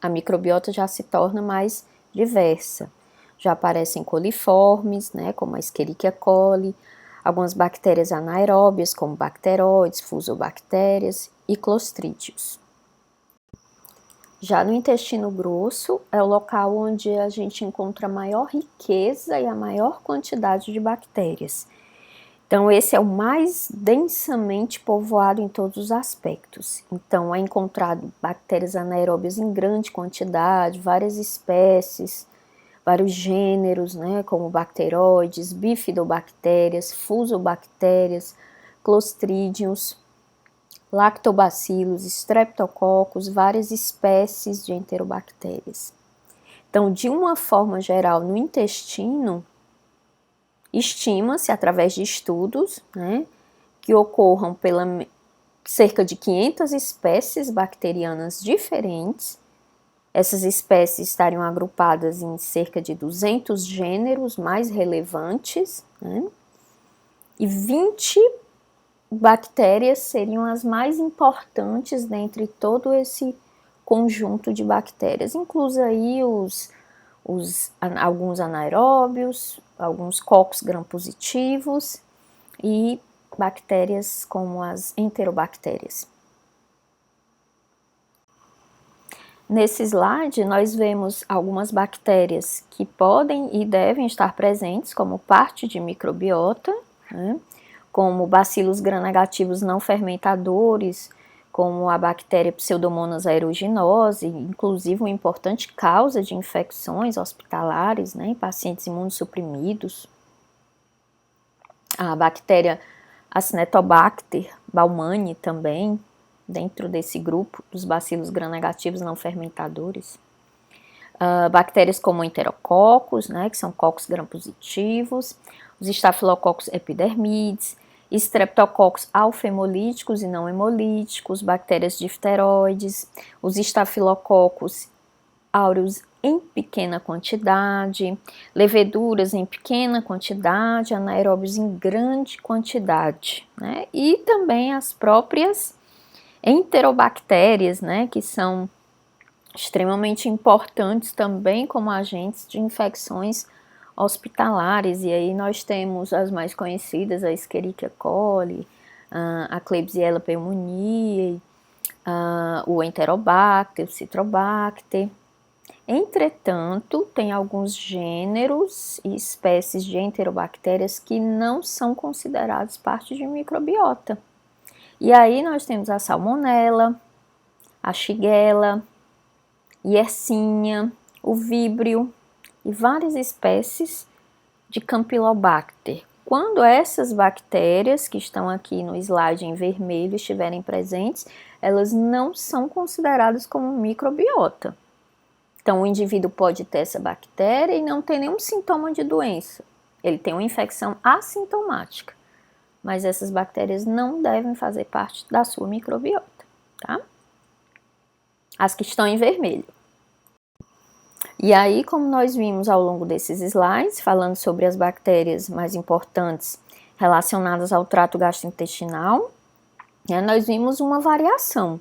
a microbiota já se torna mais diversa. Já aparecem coliformes, né, como a Escherichia coli, algumas bactérias anaeróbias, como bacteroides, fusobactérias e clostrídeos. Já no intestino grosso, é o local onde a gente encontra a maior riqueza e a maior quantidade de bactérias. Então, esse é o mais densamente povoado em todos os aspectos. Então, é encontrado bactérias anaeróbias em grande quantidade, várias espécies, vários gêneros, né, como bacteroides, bifidobactérias, fusobactérias, clostrídeos, lactobacilos, streptococcus, várias espécies de enterobactérias. Então, de uma forma geral, no intestino, estima-se, através de estudos, né, que ocorram cerca de 500 espécies bacterianas diferentes. Essas espécies estariam agrupadas em cerca de 200 gêneros mais relevantes, né, e 20 bactérias seriam as mais importantes dentre todo esse conjunto de bactérias, incluso aí alguns anaeróbios, alguns cocos gram-positivos e bactérias como as enterobactérias. Nesse slide, nós vemos algumas bactérias que podem e devem estar presentes como parte de microbiota, né, como bacilos gram-negativos não fermentadores, como a bactéria Pseudomonas aeruginosa, inclusive uma importante causa de infecções hospitalares, né, em pacientes imunossuprimidos. A bactéria Acinetobacter baumannii também, dentro desse grupo dos bacilos gram-negativos não fermentadores. Bactérias como enterococcus, né, que são cocos gram-positivos, os estafilococcus epidermides, streptococcus alfa-hemolíticos e não hemolíticos, bactérias difteroides, os estafilococcus aureus em pequena quantidade, leveduras em pequena quantidade, anaeróbios em grande quantidade, né? E também as próprias enterobactérias, né, que são extremamente importantes também como agentes de infecções hospitalares, e aí nós temos as mais conhecidas, a Escherichia coli, a Klebsiella pneumoniae, o Enterobacter, o Citrobacter. Entretanto, tem alguns gêneros e espécies de enterobactérias que não são considerados parte de microbiota. E aí nós temos a Salmonella, a Shigella, Yersinia, o Vibrio e várias espécies de Campylobacter. quando essas bactérias que estão aqui no slide em vermelho estiverem presentes, elas não são consideradas como microbiota. Então, o indivíduo pode ter essa bactéria e não ter nenhum sintoma de doença. Ele tem uma infecção assintomática, mas essas bactérias não devem fazer parte da sua microbiota, tá? As que estão em vermelho. E aí, como nós vimos ao longo desses slides, falando sobre as bactérias mais importantes relacionadas ao trato gastrointestinal, nós vimos uma variação,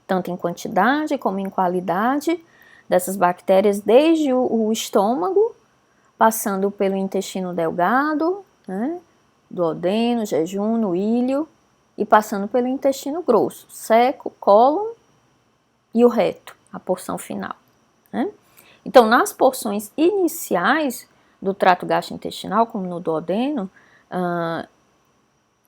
tanto em quantidade como em qualidade dessas bactérias, desde o estômago, passando pelo intestino delgado, duodeno, jejum, ilho, e passando pelo intestino grosso, seco, cólon e o reto, a porção final. Então, nas porções iniciais do trato gastrointestinal, como no duodeno,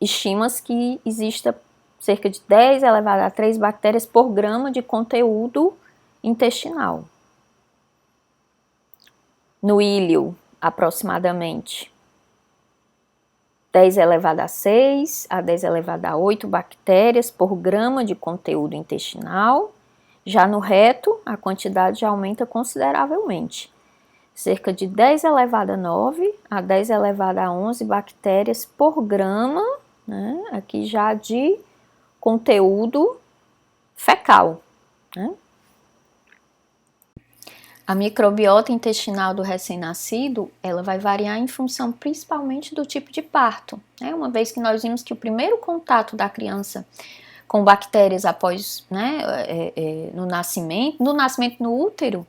estima-se que exista cerca de 10 elevado a 3 bactérias por grama de conteúdo intestinal. No ilho, aproximadamente 10 elevado a 6 a 10 elevado a 8 bactérias por grama de conteúdo intestinal. Já no reto, a quantidade já aumenta consideravelmente. Cerca de 10 elevado a 9 a 10 elevado a 11 bactérias por grama, aqui já de conteúdo fecal. A microbiota intestinal do recém-nascido, ela vai variar em função principalmente do tipo de parto, uma vez que nós vimos que o primeiro contato da criança com bactérias após, no nascimento no útero,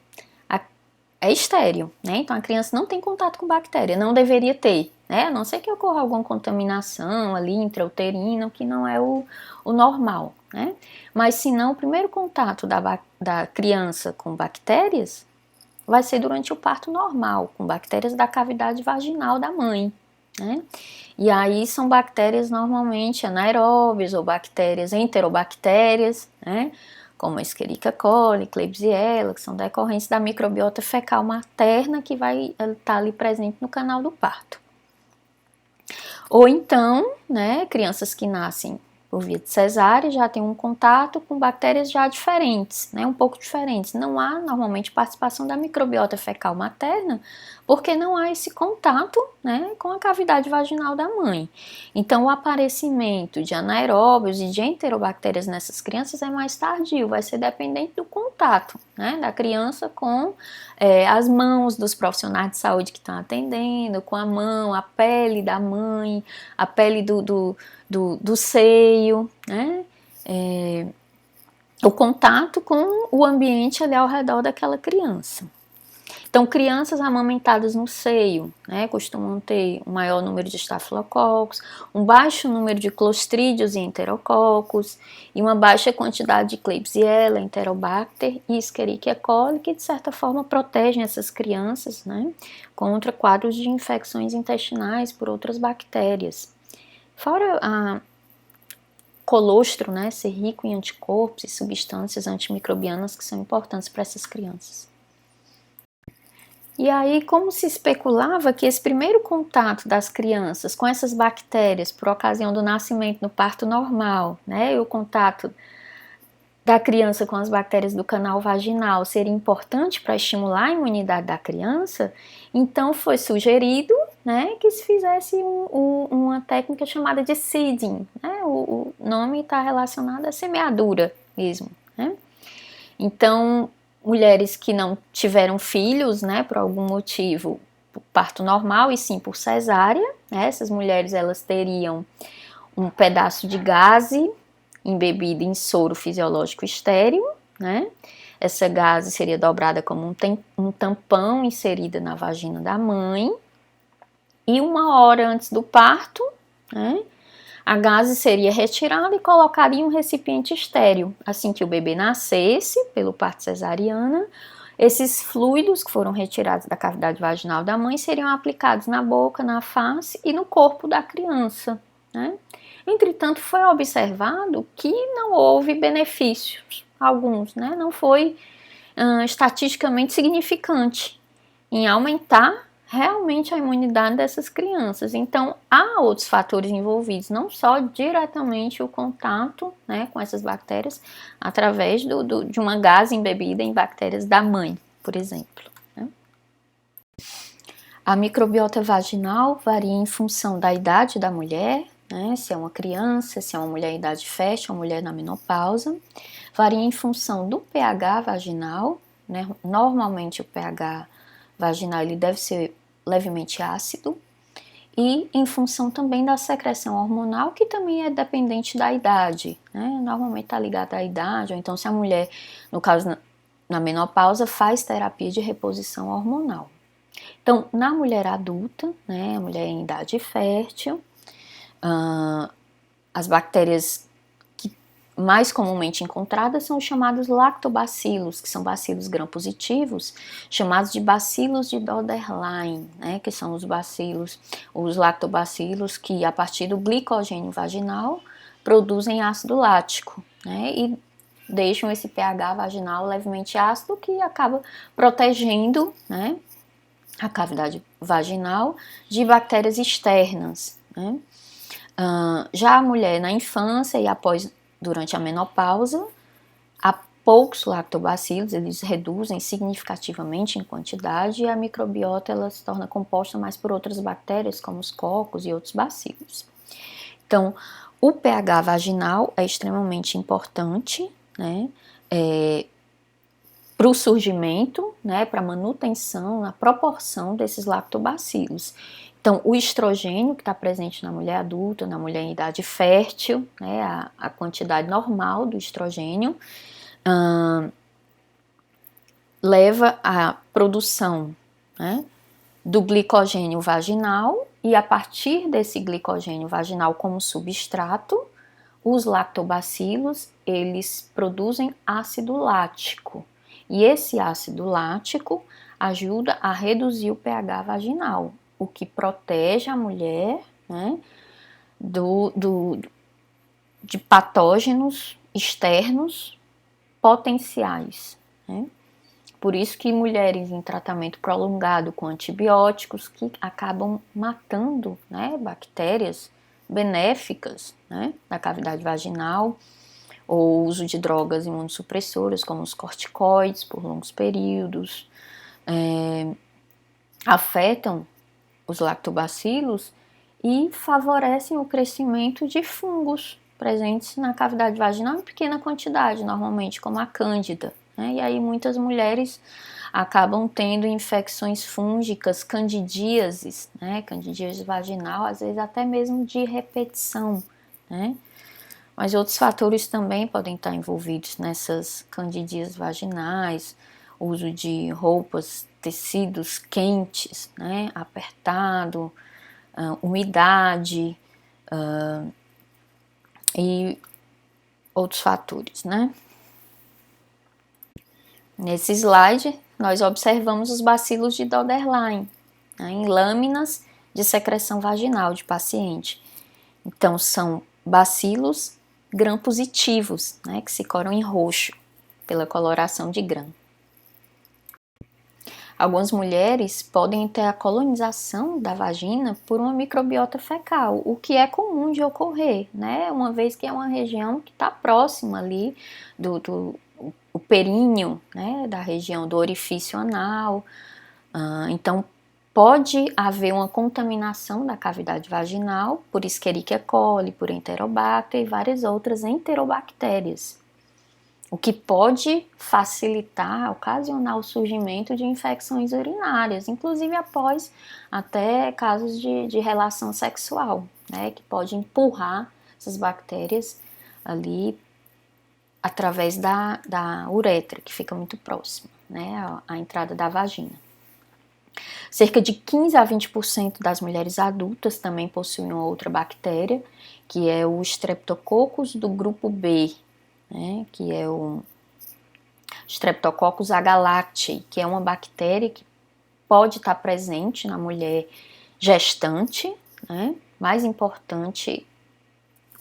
é estéril, Então a criança não tem contato com bactéria, não deveria ter, A não ser que ocorra alguma contaminação ali intrauterina, que não é o normal, Mas se não, o primeiro contato da criança com bactérias vai ser durante o parto normal, com bactérias da cavidade vaginal da mãe, E aí são bactérias normalmente anaeróbias ou bactérias enterobactérias, como a Escherichia coli, Klebsiella, que são decorrentes da microbiota fecal materna que vai estar ali presente no canal do parto. Ou então, crianças que nascem por via de cesárea já tem um contato com bactérias já diferentes, um pouco diferentes. Não há normalmente participação da microbiota fecal materna, porque não há esse contato, com a cavidade vaginal da mãe. Então, o aparecimento de anaeróbios e de enterobactérias nessas crianças é mais tardio, vai ser dependente do contato, da criança com as mãos dos profissionais de saúde que estão atendendo, com a mão, a pele da mãe, a pele do seio, o contato com o ambiente ali ao redor daquela criança. Então, crianças amamentadas no seio, costumam ter um maior número de estafilococos, um baixo número de clostrídeos e enterococos, e uma baixa quantidade de Klebsiella, Enterobacter e Escherichia coli, que de certa forma protegem essas crianças, contra quadros de infecções intestinais por outras bactérias. Fora a colostro, ser rico em anticorpos e substâncias antimicrobianas que são importantes para essas crianças. E aí, como se especulava que esse primeiro contato das crianças com essas bactérias por ocasião do nascimento no parto normal, e o contato da criança com as bactérias do canal vaginal seria importante para estimular a imunidade da criança, então foi sugerido, que se fizesse uma técnica chamada de seeding, o nome está relacionado à semeadura mesmo, Então, mulheres que não tiveram filhos, por algum motivo, por parto normal e sim por cesárea, essas mulheres elas teriam um pedaço de gaze embebido em soro fisiológico estéril, Essa gaze seria dobrada como um tampão inserida na vagina da mãe, e 1 hora antes do parto, a gaze seria retirada e colocada em um recipiente estéril. Assim que o bebê nascesse, pelo parto cesariana, esses fluidos que foram retirados da cavidade vaginal da mãe seriam aplicados na boca, na face e no corpo da criança, Entretanto, foi observado que não houve benefícios alguns, Não foi estatisticamente significante em aumentar realmente a imunidade dessas crianças. Então, há outros fatores envolvidos, não só diretamente o contato, né, com essas bactérias, através de uma gás embebida em bactérias da mãe, por exemplo. Né? A microbiota vaginal varia em função da idade da mulher, né, se é uma criança, se é uma mulher em idade fértil, uma mulher na menopausa. Varia em função do pH vaginal, né, normalmente o pH vaginal ele deve ser levemente ácido, e em função também da secreção hormonal, que também é dependente da idade, né? Normalmente está ligada à idade, ou então se a mulher, no caso na menopausa, faz terapia de reposição hormonal. Então, na mulher adulta, né, a mulher em idade fértil, as bactérias mais comumente encontradas são os chamados lactobacilos, que são bacilos gram-positivos, chamados de bacilos de Doederlein, né, que são os bacilos, os lactobacilos que a partir do glicogênio vaginal produzem ácido lático, né, e deixam esse pH vaginal levemente ácido que acaba protegendo, né, a cavidade vaginal de bactérias externas, né. Já a mulher na infância e durante a menopausa, há poucos lactobacilos, eles reduzem significativamente em quantidade e a microbiota ela se torna composta mais por outras bactérias, como os cocos e outros bacilos. Então, o pH vaginal é extremamente importante, né, para o surgimento, né, para a manutenção, a proporção desses lactobacilos. Então, o estrogênio que está presente na mulher adulta, na mulher em idade fértil, né, a quantidade normal do estrogênio, leva à produção, né, do glicogênio vaginal e a partir desse glicogênio vaginal como substrato, os lactobacilos, eles produzem ácido lático. E esse ácido lático ajuda a reduzir o pH vaginal, o que protege a mulher, né, de patógenos externos potenciais. Né? Por isso que mulheres em tratamento prolongado com antibióticos que acabam matando, né, bactérias benéficas, né, da cavidade vaginal, ou uso de drogas imunossupressoras como os corticoides por longos períodos, afetam os lactobacilos e favorecem o crescimento de fungos presentes na cavidade vaginal em pequena quantidade, normalmente como a cândida. Né? E aí muitas mulheres acabam tendo infecções fúngicas, candidíases, né? Candidíase vaginal, às vezes até mesmo de repetição, né? Mas outros fatores também podem estar envolvidos nessas candidíases vaginais, uso de roupas, tecidos quentes, né, apertado, umidade e outros fatores, né. Nesse slide, nós observamos os bacilos de Doederlein, né, em lâminas de secreção vaginal de paciente. Então, são bacilos gram-positivos, né, que se coram em roxo pela coloração de gram. Algumas mulheres podem ter a colonização da vagina por uma microbiota fecal, o que é comum de ocorrer, né? Uma vez que é uma região que está próxima ali do períneo, né? Da região do orifício anal. Então, pode haver uma contaminação da cavidade vaginal por Escherichia coli, por Enterobacter e várias outras enterobactérias, o que pode facilitar, ocasionar o surgimento de infecções urinárias, inclusive após até casos de relação sexual, né, que pode empurrar essas bactérias ali através da uretra, que fica muito próxima, né, à entrada da vagina. Cerca de 15 a 20% das mulheres adultas também possuem uma outra bactéria, que é o Streptococcus do grupo B, né, que é o Streptococcus agalactiae, que é uma bactéria que pode estar presente na mulher gestante, né? Mais importante,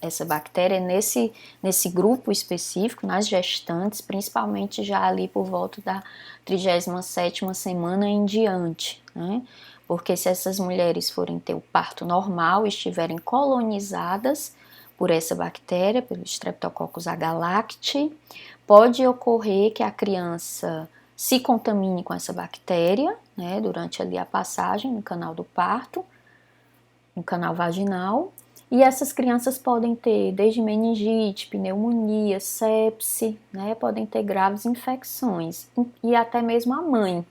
essa bactéria é nesse grupo específico, nas gestantes, principalmente já ali por volta da 37ª semana em diante, né? porque se essas mulheres forem ter o parto normal e estiverem colonizadas por essa bactéria, pelo Streptococcus agalacti, pode ocorrer que a criança se contamine com essa bactéria, né, durante ali a passagem no canal do parto, no canal vaginal, e essas crianças podem ter desde meningite, pneumonia, sepse, né, podem ter graves infecções, e até mesmo a mãe.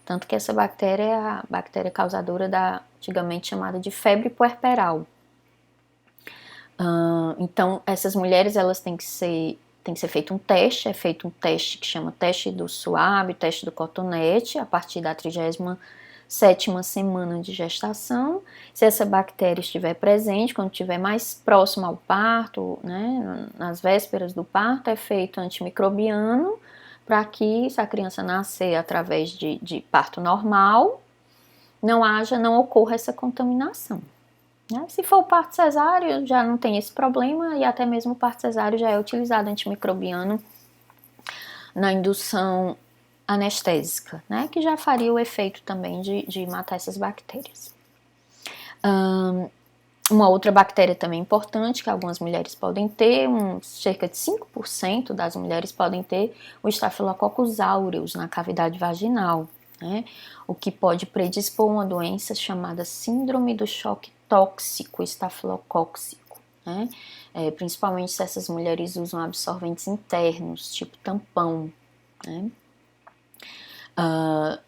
Tanto que essa bactéria é a bactéria causadora da, antigamente chamada de febre puerperal. Então, essas mulheres, elas têm que ser feito um teste, é feito um teste que chama teste do SUAB, teste do cotonete, a partir da 37ª semana de gestação. Se essa bactéria estiver presente, quando estiver mais próximo ao parto, né, nas vésperas do parto, é feito antimicrobiano, para que, se a criança nascer através de parto normal, não ocorra essa contaminação. Né? Se for o parto cesáreo, já não tem esse problema, e até mesmo o parto cesáreo já é utilizado antimicrobiano na indução anestésica, né? Que já faria o efeito também de matar essas bactérias. Uma outra bactéria também importante que algumas mulheres podem ter, cerca de 5% das mulheres podem ter o Staphylococcus aureus na cavidade vaginal, né? O que pode predispor uma doença chamada síndrome do choque tóxico estafilocóxico, né? Principalmente se essas mulheres usam absorventes internos, tipo tampão, né?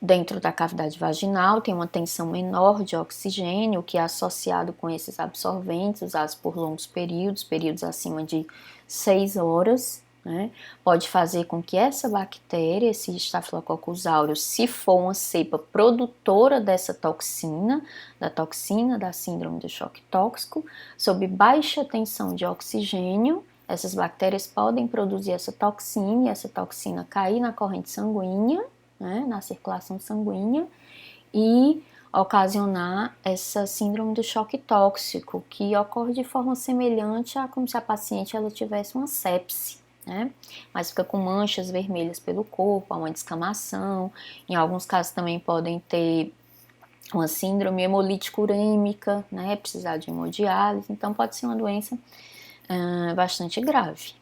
Dentro da cavidade vaginal tem uma tensão menor de oxigênio, que é associado com esses absorventes usados por longos períodos acima de 6 horas, né? Pode fazer com que essa bactéria, esse Staphylococcus aureus, se for uma cepa produtora dessa toxina, da síndrome do choque tóxico, sob baixa tensão de oxigênio, essas bactérias podem produzir essa toxina, e essa toxina cair na corrente sanguínea, né, na circulação sanguínea, e ocasionar essa síndrome do choque tóxico, que ocorre de forma semelhante a como se a paciente ela tivesse uma sepse, né? Mas fica com manchas vermelhas pelo corpo, há uma descamação. Em alguns casos também podem ter uma síndrome hemolítica urêmica, né? Precisar de hemodiálise, então pode ser uma doença bastante grave.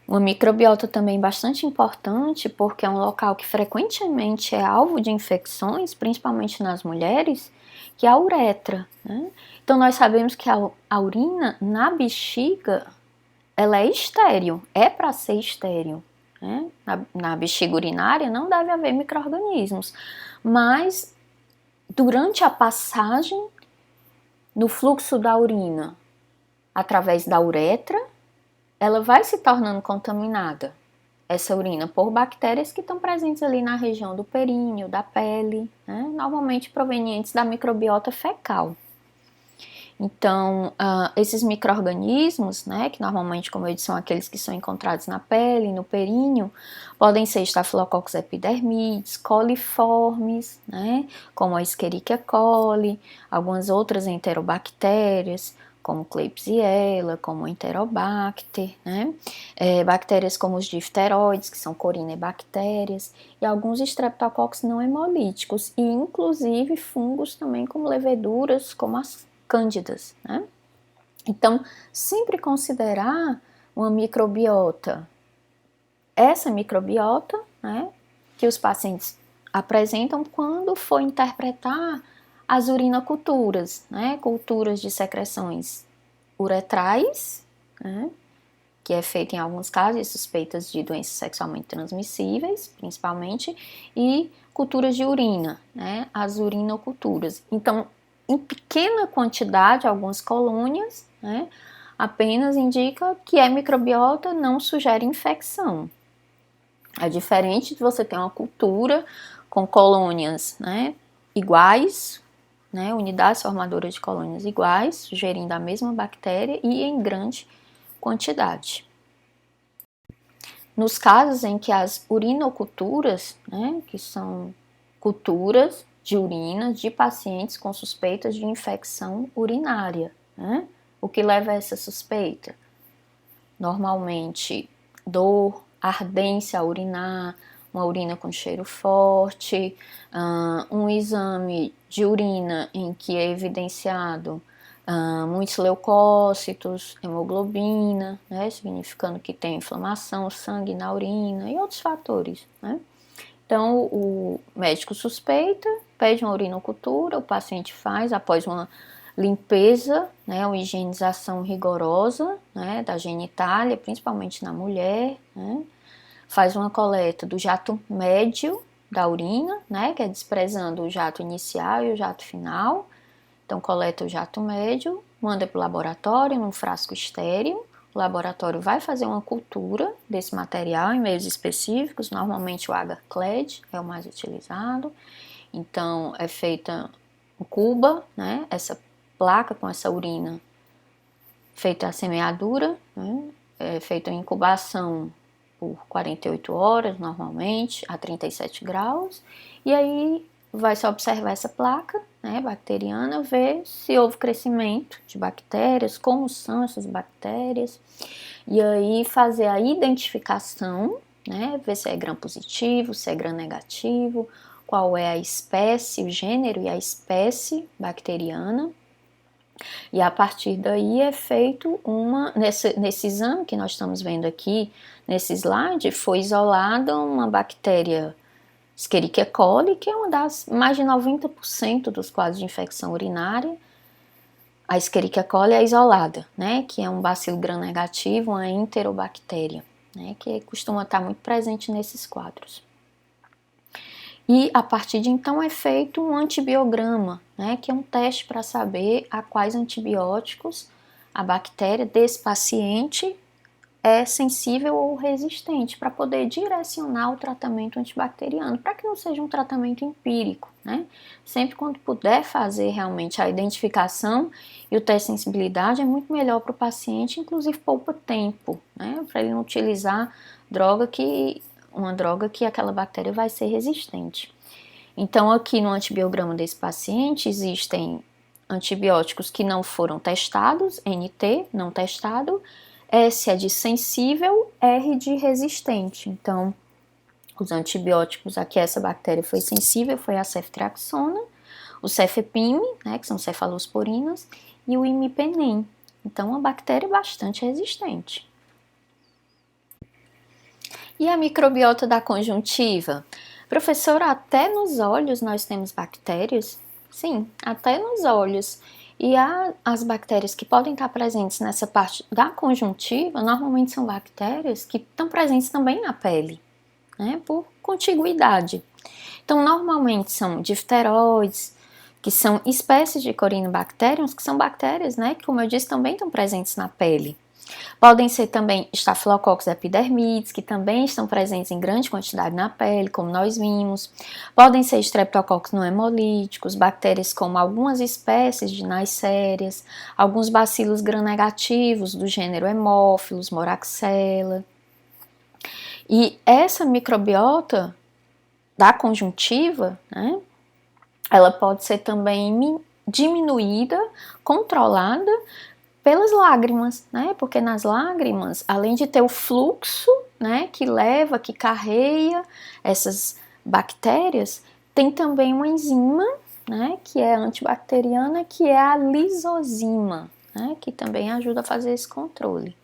Uma microbiota também bastante importante, porque é um local que frequentemente é alvo de infecções, principalmente nas mulheres, que é a uretra, né? Então nós sabemos que a urina na bexiga, ela é estéril, é para ser estéril, né? Na bexiga urinária não deve haver micro-organismos, mas durante a passagem no fluxo da urina através da uretra, ela vai se tornando contaminada, essa urina, por bactérias que estão presentes ali na região do períneo, da pele, né? Normalmente provenientes da microbiota fecal. Então, esses micro-organismos, né, que normalmente, como eu disse, são aqueles que são encontrados na pele, no períneo, podem ser Staphylococcus epidermidis, coliformes, né, como a Escherichia coli, algumas outras enterobactérias, como Klebsiella, como Enterobacter, né, bactérias como os difteroides, que são corinebactérias, e alguns Streptococcus não hemolíticos, e inclusive fungos também, como leveduras, como as cândidas, né? Então, sempre considerar uma microbiota, essa microbiota, né, que os pacientes apresentam quando for interpretar as urinoculturas, né, culturas de secreções uretrais, né, que é feita em alguns casos de suspeitas de doenças sexualmente transmissíveis, principalmente, e culturas de urina, né, as urinoculturas. Então, em pequena quantidade, algumas colônias, né, apenas indica que é microbiota, não sugere infecção. É diferente de você ter uma cultura com colônias, né, iguais, né, unidades formadoras de colônias iguais, sugerindo a mesma bactéria e em grande quantidade. Nos casos em que as urinoculturas, né, que são culturas de urina de pacientes com suspeitas de infecção urinária, né? O que leva a essa suspeita? Normalmente dor, ardência a urinar, uma urina com cheiro forte, um exame de urina em que é evidenciado muitos leucócitos, hemoglobina, né, significando que tem inflamação, sangue na urina e outros fatores, né. Então, o médico suspeita, pede uma urinocultura, o paciente faz após uma limpeza, né, uma higienização rigorosa, né, da genitália, principalmente na mulher, né, faz uma coleta do jato médio da urina, né, que é desprezando o jato inicial e o jato final. Então, coleta o jato médio, manda para o laboratório num frasco estéril. O laboratório vai fazer uma cultura desse material em meios específicos, normalmente o agar-clad é o mais utilizado. Então, é feita um cuba, né, essa placa com essa urina, feita a semeadura, né, é feita a incubação por 48 horas, normalmente, a 37 graus, e aí vai se observar essa placa, né, bacteriana, ver se houve crescimento de bactérias, como são essas bactérias, e aí fazer a identificação, né, ver se é gram positivo, se é gram negativo, qual é a espécie, o gênero e a espécie bacteriana. E a partir daí é feito nesse exame que nós estamos vendo aqui, nesse slide, foi isolada uma bactéria Escherichia coli, que é uma das mais de 90% dos quadros de infecção urinária. A Escherichia coli é isolada, né, que é um bacilo gram-negativo, uma enterobactéria, né, que costuma estar muito presente nesses quadros. E a partir de então é feito um antibiograma, né, que é um teste para saber a quais antibióticos a bactéria desse paciente é sensível ou resistente, para poder direcionar o tratamento antibacteriano, para que não seja um tratamento empírico, né? Sempre quando puder fazer realmente a identificação e o teste de sensibilidade é muito melhor para o paciente, inclusive poupa tempo, né? Para ele não utilizar uma droga que aquela bactéria vai ser resistente. Então, aqui no antibiograma desse paciente existem antibióticos que não foram testados, NT, não testado, S é de sensível, R de resistente. Então, os antibióticos a que essa bactéria foi sensível foi a ceftriaxona, o cefepime, né, que são cefalosporinas, e o imipenem. Então, uma bactéria bastante resistente. E a microbiota da conjuntiva? Professora, até nos olhos nós temos bactérias? Sim, até nos olhos. E as bactérias que podem estar presentes nessa parte da conjuntiva, normalmente são bactérias que estão presentes também na pele, né, por contiguidade. Então, normalmente são difteroides, que são espécies de Corynebacterium, que são bactérias, né, que, como eu disse, também estão presentes na pele. Podem ser também Staphylococcus epidermidis, que também estão presentes em grande quantidade na pele, como nós vimos. Podem ser Streptococcus pneumolíticos, bactérias como algumas espécies de Neisserias, alguns bacilos gram-negativos do gênero Haemophilus, Moraxella. E essa microbiota da conjuntiva, né, ela pode ser também diminuída, controlada pelas lágrimas, né? Porque nas lágrimas, além de ter o fluxo, né, que leva, que carrega essas bactérias, tem também uma enzima, né, que é antibacteriana, que é a lisozima, né, que também ajuda a fazer esse controle.